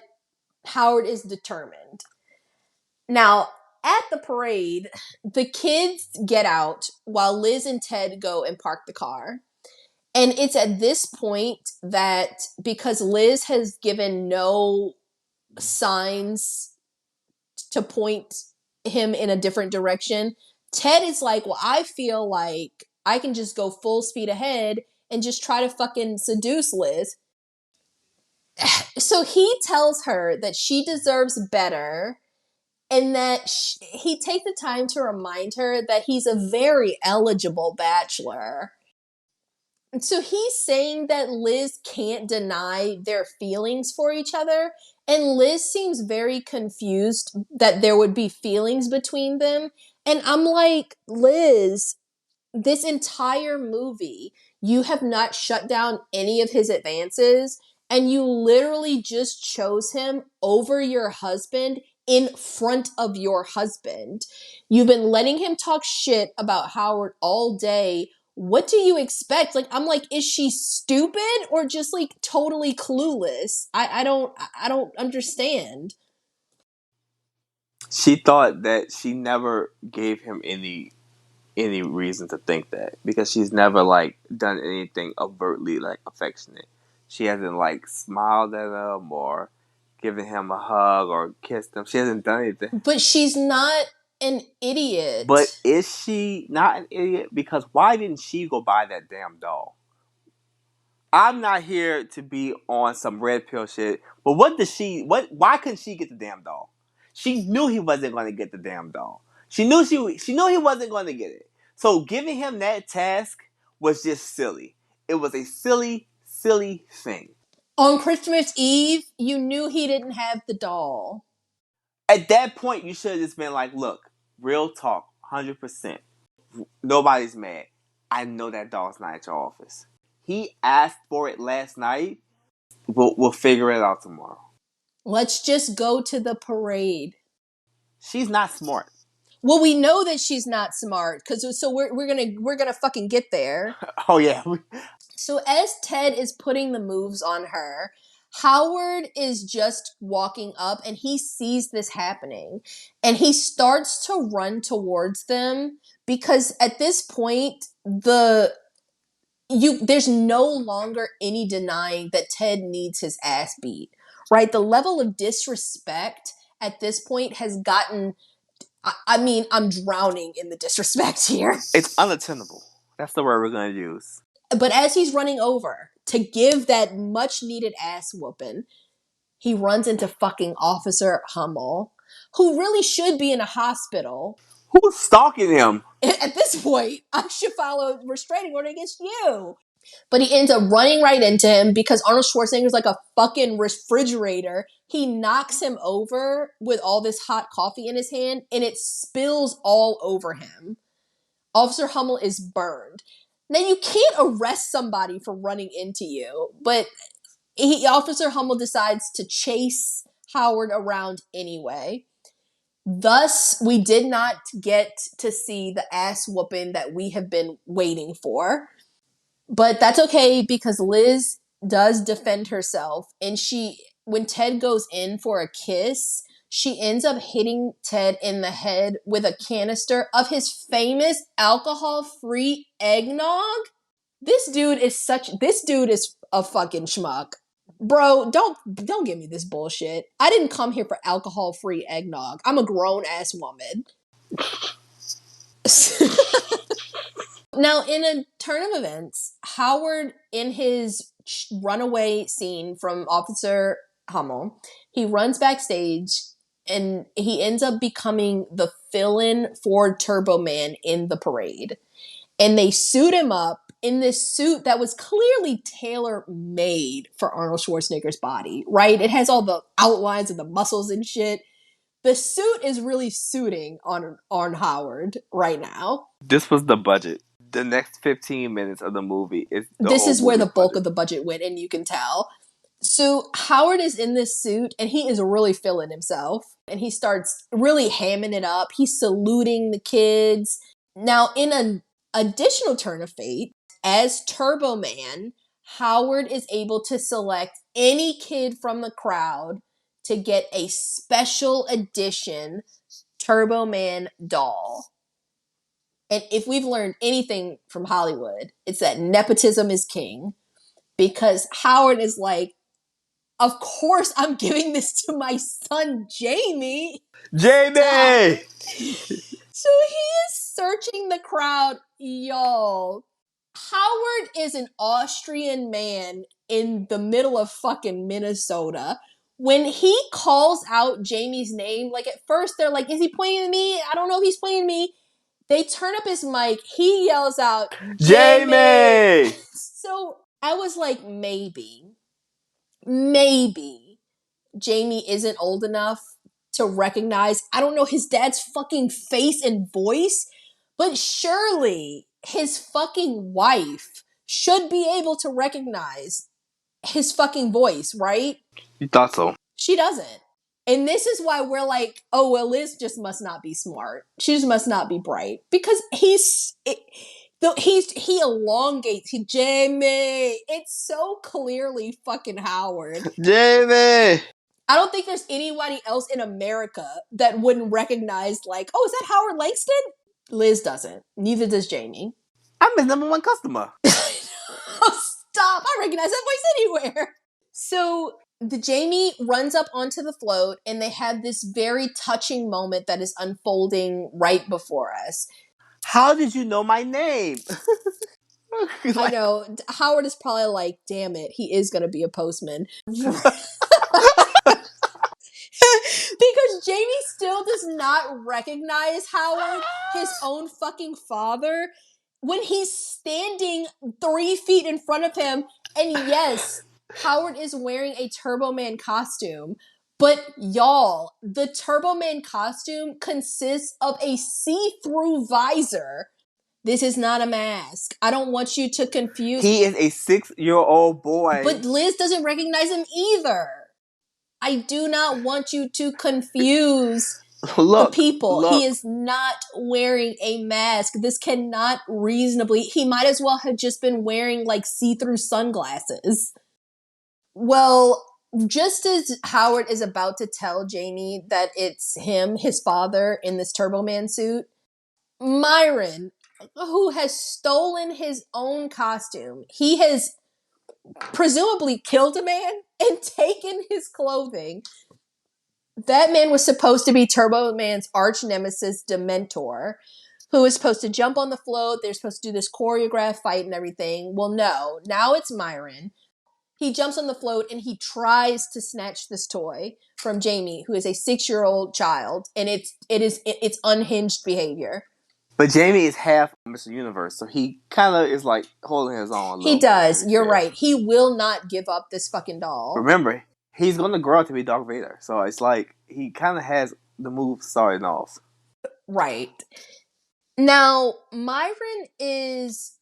Howard is determined. Now, at the parade, the kids get out while Liz and Ted go and park the car. And it's at this point that because Liz has given no signs to point him in a different direction, Ted is like, well, I feel like I can just go full speed ahead and just try to fucking seduce Liz. So he tells her that she deserves better and that he takes the time to remind her that he's a very eligible bachelor. And so he's saying that Liz can't deny their feelings for each other. And Liz seems very confused that there would be feelings between them. And I'm like, Liz, this entire movie, you have not shut down any of his advances, and you literally just chose him over your husband in front of your husband. You've been letting him talk shit about Howard all day. What do you expect? Like, I'm like, is she stupid or just like totally clueless? I don't understand.
She thought that she never gave him any reason to think that because she's never like done anything overtly like affectionate. She hasn't like smiled at him or given him a hug or kissed him. She hasn't done anything.
But she's not an
But
idiot.
is she not an idiot? Because why didn't she go buy that damn doll? I'm not here to be on some red pill shit. But what does she? What? Why couldn't she get the damn doll? She knew he wasn't going to get the damn doll. She knew she knew he wasn't going to get it. So giving him that task was just silly. It was a silly, silly thing.
On Christmas Eve, you knew he didn't have the doll.
At that point, you should have just been like, "Look, real talk, 100%. Nobody's mad. I know that doll's not at your office. He asked for it last night. We'll figure it out tomorrow."
Let's just go to the parade.
She's not smart.
Well, we know that she's not smart because so we're gonna fucking get there.
Oh yeah.
So as Ted is putting the moves on her, Howard is just walking up and he sees this happening and he starts to run towards them because at this point there's no longer any denying that Ted needs his ass beat. Right? The level of disrespect at this point has gotten I mean, I'm drowning in the disrespect here.
It's unattainable. That's the word we're going to use.
But as he's running over to give that much needed ass whooping, he runs into fucking Officer Hummel, who really should be in a hospital.
Who's stalking him?
At this point, I should file a restraining order against you. But he ends up running right into him because Arnold Schwarzenegger's like a fucking refrigerator. He knocks him over with all this hot coffee in his hand and it spills all over him. Officer Hummel is burned. Now, you can't arrest somebody for running into you, but Officer Hummel decides to chase Howard around anyway. Thus, we did not get to see the ass whooping that we have been waiting for. But that's okay because Liz does defend herself. And when Ted goes in for a kiss, she ends up hitting Ted in the head with a canister of his famous alcohol-free eggnog. This dude is a fucking schmuck. Bro, don't give me this bullshit. I didn't come here for alcohol-free eggnog. I'm a grown-ass woman. Now, in a turn of events, Howard, in his runaway scene from Officer Hummel, he runs backstage and he ends up becoming the fill-in for Turbo Man in the parade. And they suit him up in this suit that was clearly tailor-made for Arnold Schwarzenegger's body, right? It has all the outlines and the muscles and shit. The suit is really suiting on Howard right now.
This was the budget. The next 15 minutes of the movie is
This is where the bulk of the budget went, and you can tell. So Howard is in this suit, and he is really feeling himself. And he starts really hamming it up. He's saluting the kids. Now, in an additional turn of fate, as Turbo Man, Howard is able to select any kid from the crowd to get a special edition Turbo Man doll. And if we've learned anything from Hollywood, it's that nepotism is king. Because Howard is like, of course I'm giving this to my son Jamie.
Jamie!
So he is searching the crowd. Y'all, Howard is an Austrian man in the middle of fucking Minnesota. When he calls out Jamie's name, like at first they're like, is he pointing at me? I don't know if he's pointing at me. They turn up his mic. He yells out, Jamie! So I was like, maybe Jamie isn't old enough to recognize, I don't know, his dad's fucking face and voice, but surely his fucking wife should be able to recognize his fucking voice, right?
You thought so.
She doesn't. And this is why we're like, oh, well, Liz just must not be smart. She just must not be bright. Because he elongates. Jamie. It's so clearly fucking Howard.
Jamie!
I don't think there's anybody else in America that wouldn't recognize, like, oh, is that Howard Langston? Liz doesn't. Neither does Jamie.
I'm his number one customer.
Oh, stop. I recognize that voice anywhere. So The Jamie runs up onto the float and they have this very touching moment that is unfolding right before us.
How did you know my name?
I know. Howard is probably like, damn it, he is going to be a postman. Because Jamie still does not recognize Howard, his own fucking father, when he's standing 3 feet in front of him. And yes, Howard is wearing a Turbo Man costume. But y'all, the Turbo Man costume consists of a see-through visor. This is not a mask. I don't want you to confuse.
He is a 6-year-old boy.
But Liz doesn't recognize him either. I do not want you to confuse the people. He is not wearing a mask. This cannot reasonably. He might as well have just been wearing like see-through sunglasses. Well, just as Howard is about to tell Jamie that it's him, his father, in this Turbo Man suit, Myron, who has stolen his own costume, he has presumably killed a man and taken his clothing. That man was supposed to be Turbo Man's arch nemesis, Dementor, who is supposed to jump on the float. They're supposed to do this choreographed fight and everything. Well, no. Now it's Myron. He jumps on the float and he tries to snatch this toy from Jamie, who is a 6-year-old child, and it's unhinged behavior.
But Jamie is half Mr. Universe, so he kind of is like holding his own.
He does. You're right. He will not give up this fucking doll.
Remember, he's going to grow up to be Darth Vader, so it's like he kind of has the move starting off.
Right. Now, Myron is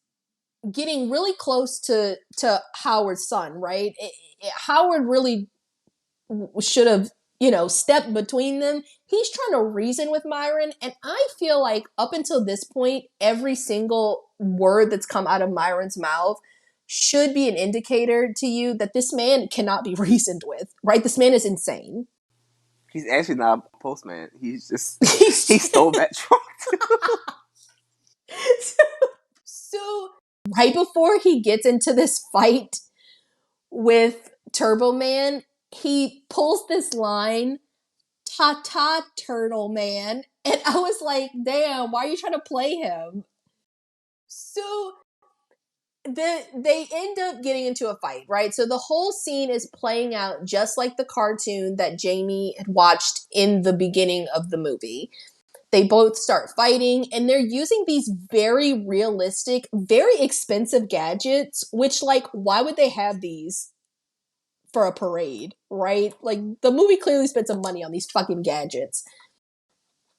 getting really close to Howard's son, right? Howard really should have, stepped between them. He's trying to reason with Myron, and I feel like up until this point, every single word that's come out of Myron's mouth should be an indicator to you that this man cannot be reasoned with, right? This man is insane.
He's actually not a postman. He's just, he stole that truck.
So right before he gets into this fight with Turbo Man, he pulls this line, "Ta-ta, Turtle Man." And I was like, damn, why are you trying to play him? So they end up getting into a fight, right? So the whole scene is playing out just like the cartoon that Jamie had watched in the beginning of the movie. They both start fighting, and they're using these very realistic, very expensive gadgets, which, like, why would they have these for a parade, right? Like, the movie clearly spent some money on these fucking gadgets.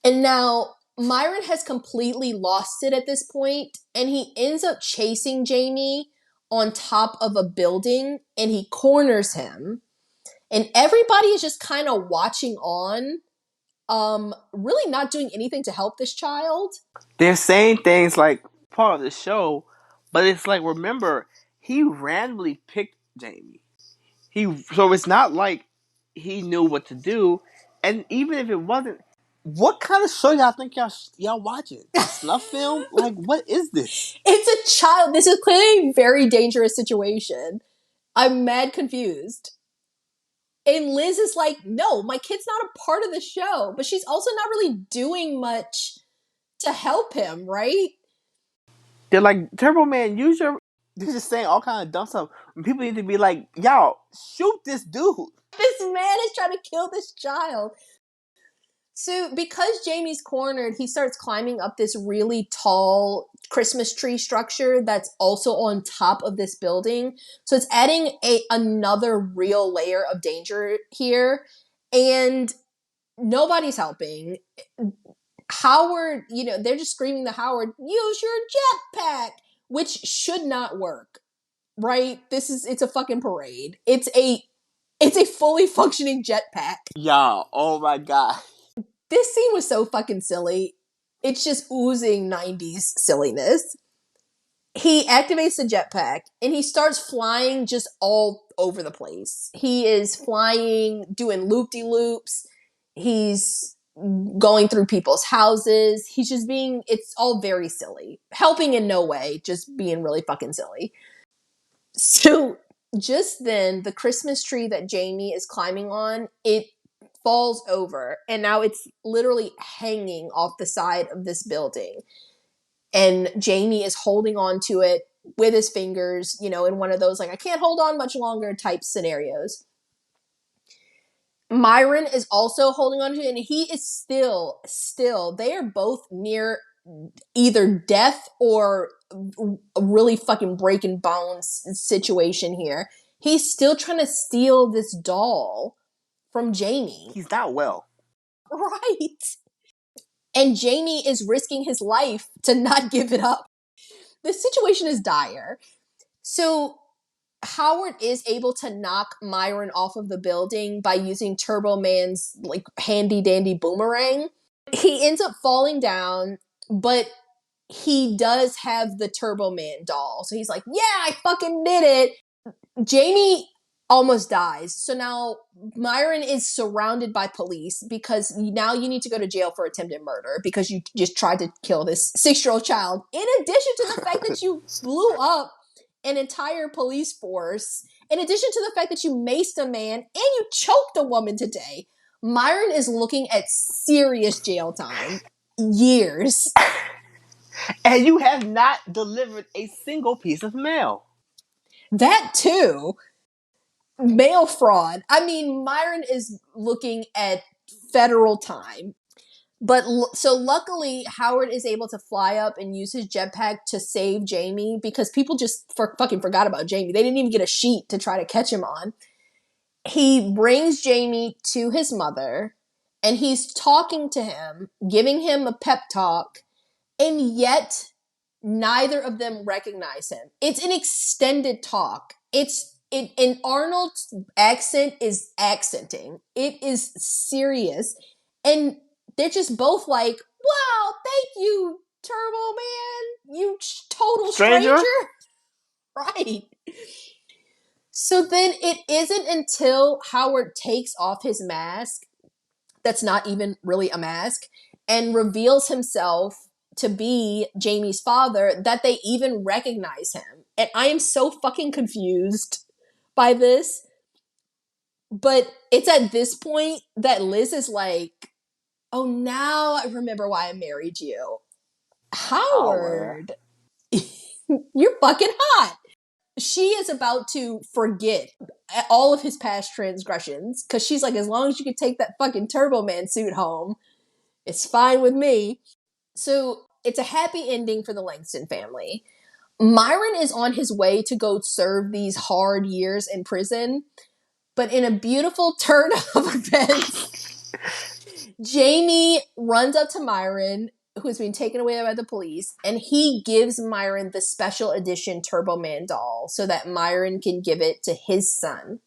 And now Myron has completely lost it at this point, and he ends up chasing Jamie on top of a building, and he corners him. And everybody is just kind of watching on, really not doing anything to help this child.
They're saying things like part of the show, but it's like, remember, he randomly picked Jamie. So it's not like he knew what to do, and even if it wasn't, what kind of show y'all think y'all watching? Snuff film? Like, what is this?
It's a child. This is clearly a very dangerous situation. I'm mad confused. And Liz is like, no, my kid's not a part of the show. But she's also not really doing much to help him, right?
They're like, Turbo Man, use your... They're just saying all kind of dumb stuff. And people need to be like, y'all, shoot this dude.
This man is trying to kill this child. So because Jamie's cornered, he starts climbing up this really tall Christmas tree structure that's also on top of this building. So it's adding another real layer of danger here. And nobody's helping. Howard, they're just screaming to Howard, use your jetpack, which should not work, right? It's a fucking parade. It's a fully functioning jetpack.
Y'all, oh my God.
This scene was so fucking silly. It's just oozing 90s silliness. He activates the jetpack and he starts flying just all over the place. He is flying, doing loop-de-loops. He's going through people's houses. He's just it's all very silly. Helping in no way, just being really fucking silly. So just then, the Christmas tree that Jamie is climbing on, it falls over, and now it's literally hanging off the side of this building. And Jamie is holding on to it with his fingers, in one of those, like, I can't hold on much longer type scenarios. Myron is also holding on to it, and he is still, they are both near either death or a really fucking breaking bones situation here. He's still trying to steal this doll from Jamie.
He's not well.
Right. And Jamie is risking his life to not give it up. The situation is dire. So Howard is able to knock Myron off of the building by using Turbo Man's like handy dandy boomerang. He ends up falling down, but he does have the Turbo Man doll. So he's like, yeah, I fucking did it. Jamie almost dies. So now Myron is surrounded by police because now you need to go to jail for attempted murder because you just tried to kill this 6-year-old child. In addition to the fact that you blew up an entire police force, in addition to the fact that you maced a man and you choked a woman today, Myron is looking at serious jail time. Years.
And you have not delivered a single piece of mail.
That too. Mail fraud. I mean, Myron is looking at federal time. But so luckily, Howard is able to fly up and use his jetpack to save Jamie because people just fucking forgot about Jamie. They didn't even get a sheet to try to catch him on. He brings Jamie to his mother and he's talking to him, giving him a pep talk, and yet neither of them recognize him. It's an extended talk. And Arnold's accent is accenting. It is serious. And they're just both like, wow, thank you, Turbo Man, you total stranger. Right. So then it isn't until Howard takes off his mask, that's not even really a mask, and reveals himself to be Jamie's father, that they even recognize him. And I am so fucking confused by this. But it's at this point that Liz is like, oh, now I remember why I married you. Howard, you're fucking hot. She is about to forget all of his past transgressions because she's like, as long as you can take that fucking Turbo Man suit home, it's fine with me. So it's a happy ending for the Langston family. Myron is on his way to go serve these hard years in prison, but in a beautiful turn of events, Jamie runs up to Myron, who's been taken away by the police, and he gives Myron the special edition Turbo Man doll so that Myron can give it to his son.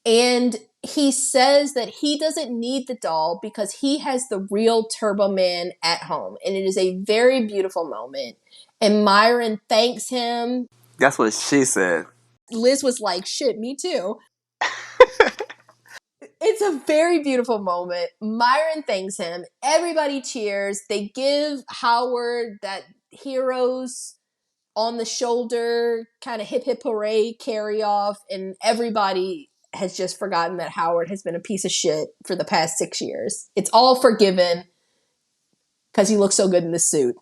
And he says that he doesn't need the doll because he has the real Turbo Man at home. And it is a very beautiful moment. And Myron thanks him.
That's what she said.
Liz was like, shit, me too. It's a very beautiful moment. Myron thanks him. Everybody cheers. They give Howard that heroes on the shoulder kind of hip hip hooray carry off, and everybody has just forgotten that Howard has been a piece of shit for the past 6 years. It's all forgiven because he looks so good in this suit.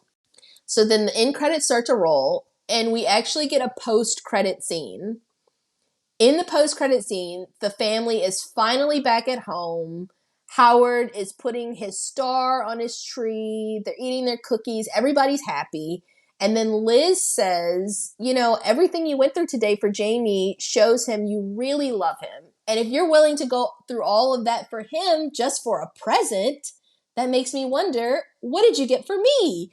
So then the end credits start to roll, and we actually get a post-credit scene. In the post-credit scene, the family is finally back at home. Howard is putting his star on his tree. They're eating their cookies. Everybody's happy. And then Liz says, everything you went through today for Jamie shows him you really love him. And if you're willing to go through all of that for him just for a present, that makes me wonder, what did you get for me?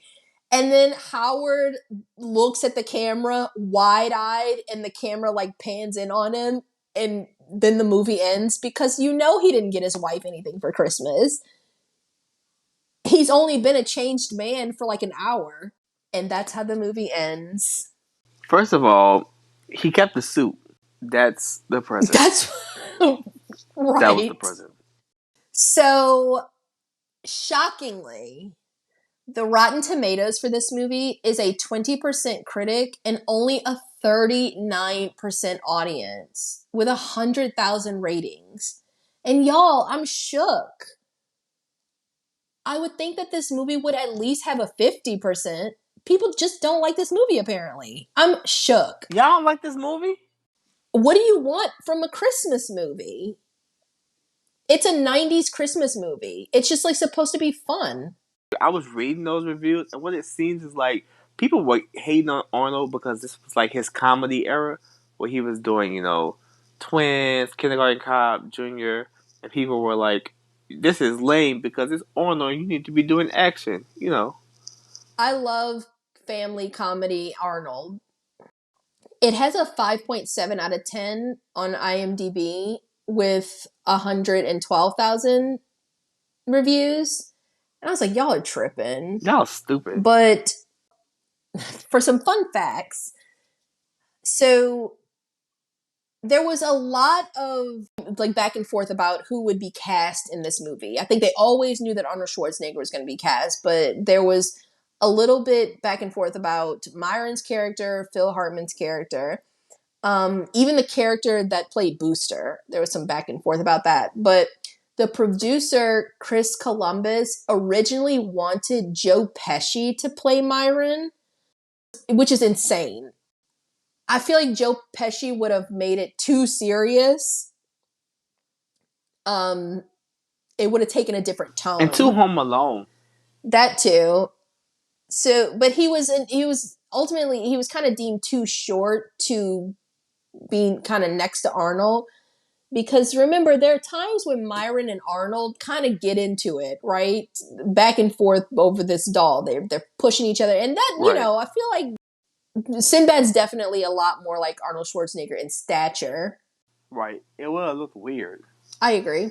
And then Howard looks at the camera wide-eyed and the camera like pans in on him. And then the movie ends because he didn't get his wife anything for Christmas. He's only been a changed man for like an hour. And that's how the movie ends.
First of all, he kept the suit. That's the present.
That's right.
That was the present.
So, shockingly, The Rotten Tomatoes for this movie is a 20% critic and only a 39% audience with 100,000 ratings. And y'all, I'm shook. I would think that this movie would at least have a 50%. People just don't like this movie, apparently. I'm shook.
Y'all don't like this movie?
What do you want from a Christmas movie? It's a 90s Christmas movie. It's just like supposed to be fun.
I was reading those reviews, and what it seems is like people were hating on Arnold because this was like his comedy era where he was doing, Twins, Kindergarten Cop, Junior, and people were like, this is lame because it's Arnold, you need to be doing action,
I love family comedy Arnold. It has a 5.7 out of 10 on IMDb with 112,000 reviews. And I was like, y'all are tripping.
Y'all are stupid.
But for some fun facts, so there was a lot of like back and forth about who would be cast in this movie. I think they always knew that Arnold Schwarzenegger was going to be cast, but there was a little bit back and forth about Myron's character, Phil Hartman's character, even the character that played Booster. There was some back and forth about that. But the producer, Chris Columbus, originally wanted Joe Pesci to play Myron, which is insane. I feel like Joe Pesci would have made it too serious. It would have taken a different tone.
And too Home Alone.
That too. So, but he was ultimately kind of deemed too short to be kind of next to Arnold. Because remember, there are times when Myron and Arnold kind of get into it, right? Back and forth over this doll. They're pushing each other. And that,
Right.
I feel like Sinbad's definitely a lot more like Arnold Schwarzenegger in stature.
Right. It would have looked weird.
I agree.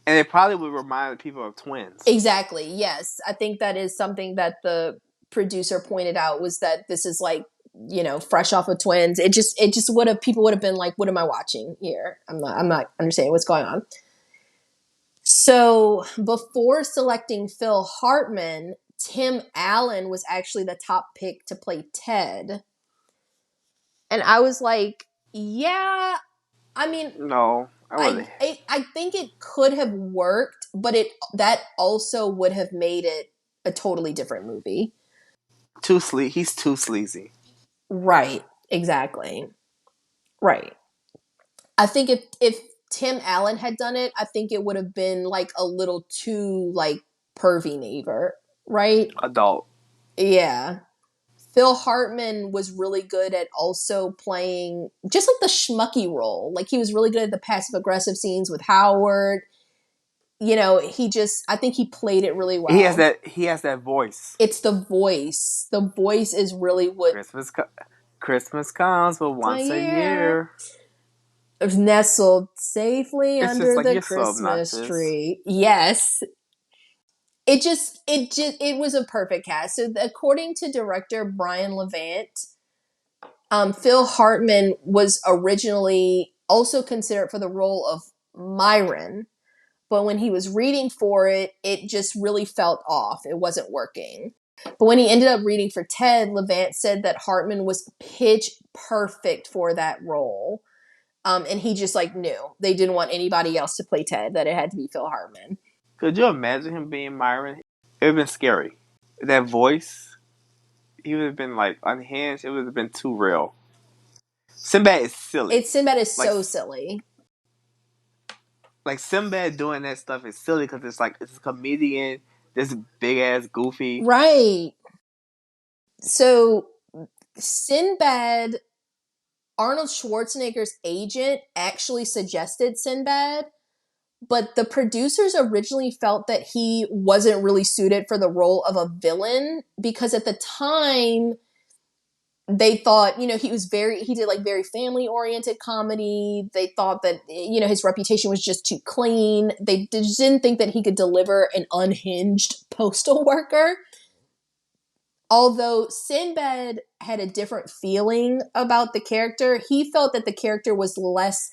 And it probably would remind people of twins.
Exactly. Yes. I think that is something that the producer pointed out, was that this is like, fresh off of Twins. It just people would have been like, what am I watching here? I'm not understanding what's going on. So before selecting Phil Hartman, Tim Allen was actually the top pick to play Ted. And I was like, yeah, I mean,
no,
I think it could have worked, but that also would have made it a totally different movie.
He's too sleazy.
Right. Exactly. Right. I think if Tim Allen had done it, I think it would have been like a little too like pervy neighbor, right?
Adult.
Yeah. Phil Hartman was really good at also playing just like the schmucky role. Like he was really good at the passive aggressive scenes with Howard. I think he played it really well.
He has that voice.
It's the voice. The voice is really what
Christmas comes but once a year.
Nestled safely
It's
under
like,
the Christmas tree. Yes. It was a perfect cast. So according to director Brian Levant, Phil Hartman was originally also considered for the role of Myron, but when he was reading for it, it just really felt off. It wasn't working. But when he ended up reading for Ted, Levant said that Hartman was pitch perfect for that role. And he just knew they didn't want anybody else to play Ted, that it had to be Phil Hartman.
Could you imagine him being Myron? It would have been scary. That voice, he would have been unhinged. It would have been too real. Sinbad is silly.
Sinbad is so silly.
Like Sinbad doing that stuff is silly because it's a comedian, this big ass goofy.
Right. So Sinbad, Arnold Schwarzenegger's agent actually suggested Sinbad, but the producers originally felt that he wasn't really suited for the role of a villain because at the time they thought, he did very family oriented comedy. They thought that, his reputation was just too clean. They didn't think that he could deliver an unhinged postal worker. Although Sinbad had a different feeling about the character, he felt that the character was less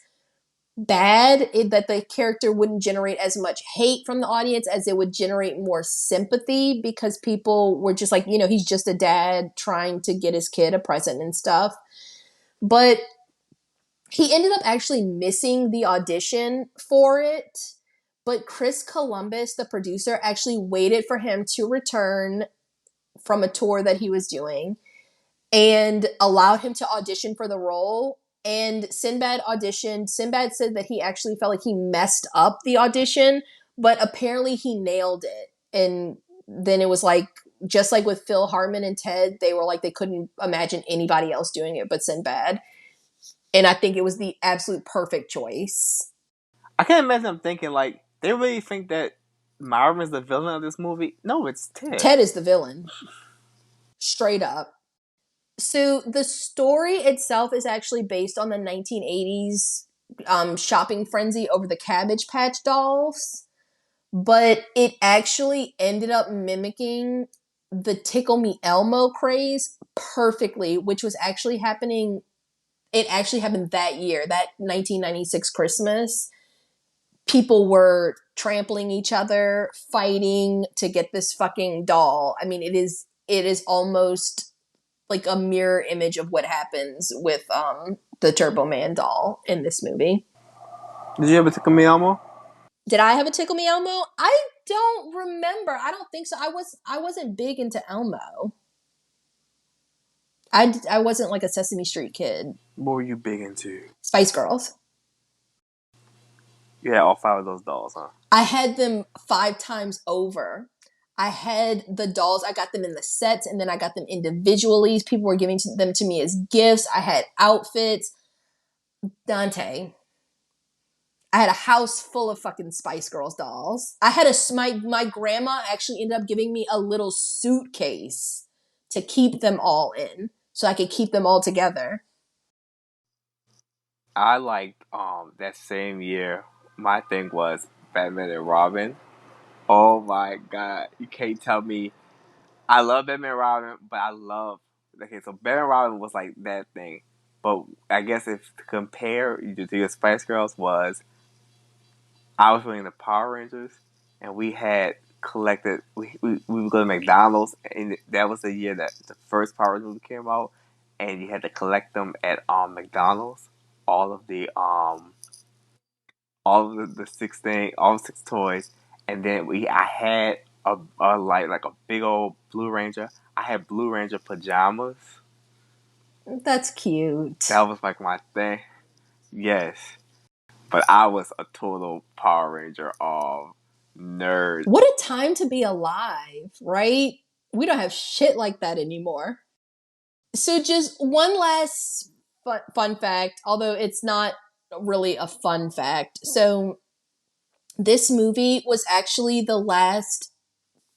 bad, that the character wouldn't generate as much hate from the audience as it would generate more sympathy, because people were just like, he's just a dad trying to get his kid a present and stuff. But he ended up actually missing the audition for it. But Chris Columbus, the producer, actually waited for him to return from a tour that he was doing and allowed him to audition for the role. And Sinbad auditioned. Sinbad said that he actually felt like he messed up the audition, but apparently he nailed it. And then it was like, just like with Phil Hartman and Ted, they were like, they couldn't imagine anybody else doing it but Sinbad. And I think it was the absolute perfect choice.
I can't imagine them thinking, like, they really think that Marvin is the villain of this movie? No, it's Ted.
Ted is the villain. Straight up. So the story itself is actually based on the 1980s shopping frenzy over the Cabbage Patch dolls, but it actually ended up mimicking the Tickle Me Elmo craze perfectly, which was actually happening. It actually happened that year, that 1996 Christmas. People were trampling each other, fighting to get this fucking doll. I mean, it is almost like a mirror image of what happens with the Turbo Man doll in this movie.
Did you ever Tickle Me Elmo?
Did I have a Tickle Me Elmo? I don't remember. I don't think so. I wasn't big into Elmo. I wasn't like a Sesame Street kid.
What were you big into?
Spice Girls.
You had all 5 of those dolls, huh?
I had them 5 times over. I had the dolls. I got them in the sets, and then I got them individually. People were giving them to me as gifts. I had outfits. Dante. I had a house full of fucking Spice Girls dolls. I had my grandma actually ended up giving me a little suitcase to keep them all in, so I could keep them all together.
I liked that same year. My thing was Batman and Robin. Oh my god, you can't tell me. I love Batman and Robin, but I love so Batman and Robin was like that thing. But I guess if to compare you to your Spice Girls was, I was really into Power Rangers, and we had collected. We would go to McDonald's, and that was the year that the first Power Rangers movie came out, and you had to collect them at McDonald's. All of the the 16, all 6 toys, and then I had like a big old Blue Ranger. I had Blue Ranger pajamas.
That's cute.
That was like my thing. Yes, but I was a total Power Ranger nerd.
What a time to be alive, right? We don't have shit like that anymore. So just one last fun fact, although it's not really a fun fact. So this movie was actually the last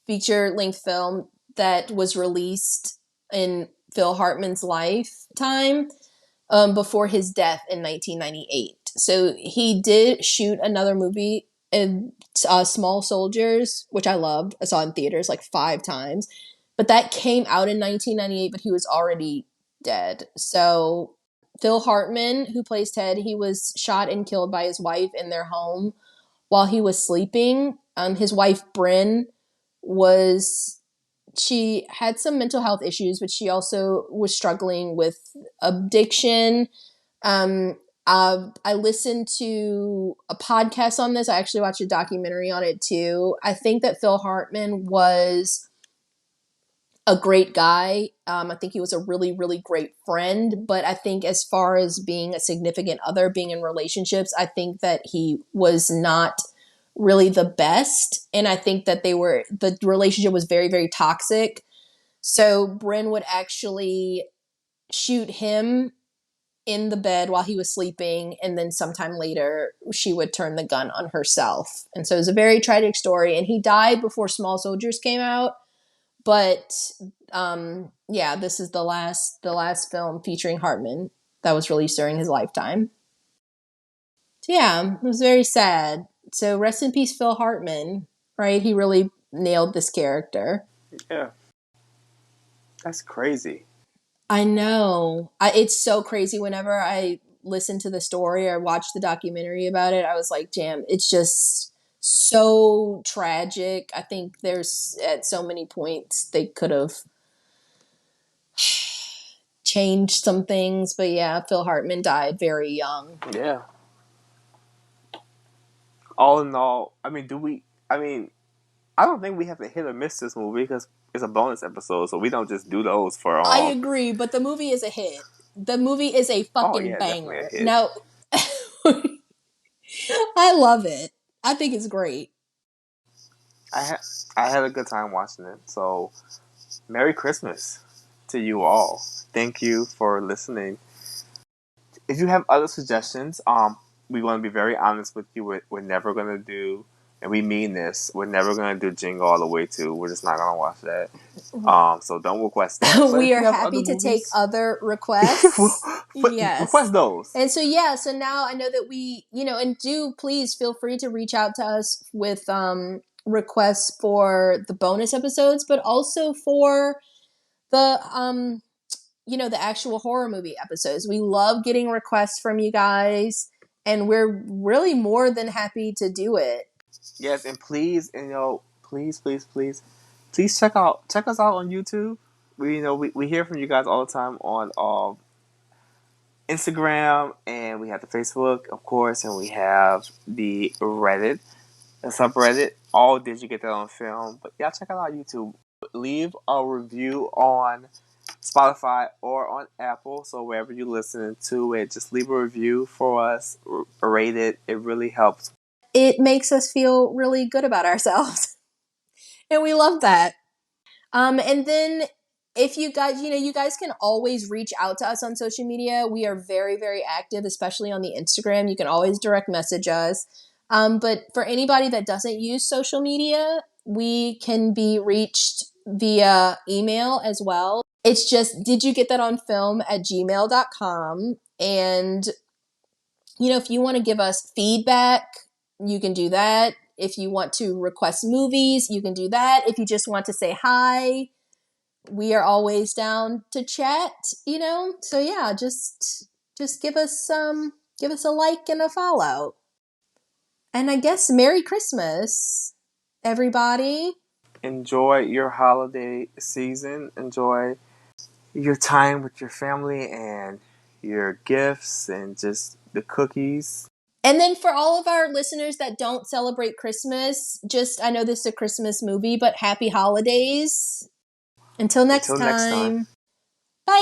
feature-length film that was released in Phil Hartman's lifetime, before his death in 1998. So he did shoot another movie in Small Soldiers, which I loved. I saw in theaters like 5 times. But that came out in 1998, but he was already dead. So Phil Hartman, who plays Ted, he was shot and killed by his wife in their home while he was sleeping. His wife, Bryn, she had some mental health issues, but she also was struggling with addiction. I listened to a podcast on this. I actually watched a documentary on it too. I think that Phil Hartman was a great guy. I think he was a really, really great friend. But I think as far as being a significant other, being in relationships, I think that he was not really the best. And I think that the relationship was very, very toxic. So Bryn would actually shoot him in the bed while he was sleeping, and then sometime later she would turn the gun on herself. And so it was a very tragic story, and he died before Small Soldiers came out. But yeah, this is the last film featuring Hartman that was released during his lifetime. So yeah, it was very sad. So rest in peace, Phil Hartman. Right, he really nailed this character.
Yeah, that's crazy.
I know. It's so crazy whenever I listened to the story or watched the documentary about it, I was like, damn, it's just so tragic. I think there's at so many points they could have changed some things. But yeah, Phil Hartman died very young.
Yeah. All in all, I mean, I don't think we have to hit or miss this movie because it's a bonus episode, so we don't just do those for
I agree, but the movie is a hit. The movie is a
Oh
fucking
yeah, definitely a
banger.
hit.
Now, I love it. I think it's great.
I had I had a good time watching it. So, Merry Christmas to you all. Thank you for listening. If you have other suggestions, we want to be very honest with you. We're never gonna do, and we mean this. We're never gonna do Jingle all the way too. We're just not gonna watch that. So don't request that. But
We
if
are
you have other
happy to take
movies,
other requests.
request
Yes.
those.
And so, yeah, so now I know that we, and do please feel free to reach out to us with requests for the bonus episodes, but also for the, the actual horror movie episodes. We love getting requests from you guys, and we're really more than happy to do it.
Yes, and please, please check us out on YouTube. We hear from you guys all the time on Instagram, and we have the Facebook, of course, and we have the Reddit, the subreddit. All did you get that on film? But yeah, check out our YouTube. Leave a review on Spotify or on Apple, so wherever you're listening to it, just leave a review for us. Rate it. It really helps.
It makes us feel really good about ourselves. And we love that. And then if you guys, you guys can always reach out to us on social media. We are very, very active, especially on the Instagram. You can always direct message us. But for anybody that doesn't use social media, we can be reached via email as well. It's just, did you get that on film at gmail.com. And, if you want to give us feedback, you can do that. If you want to request movies, you can do that. If you just want to say hi, we are always down to chat, So yeah, just give us a like and a follow. And I guess Merry Christmas, everybody.
Enjoy your holiday season. Enjoy your time with your family and your gifts and just the cookies.
And then for all of our listeners that don't celebrate Christmas, I know this is a Christmas movie, but happy holidays. Until next
Until next time.
time. Bye.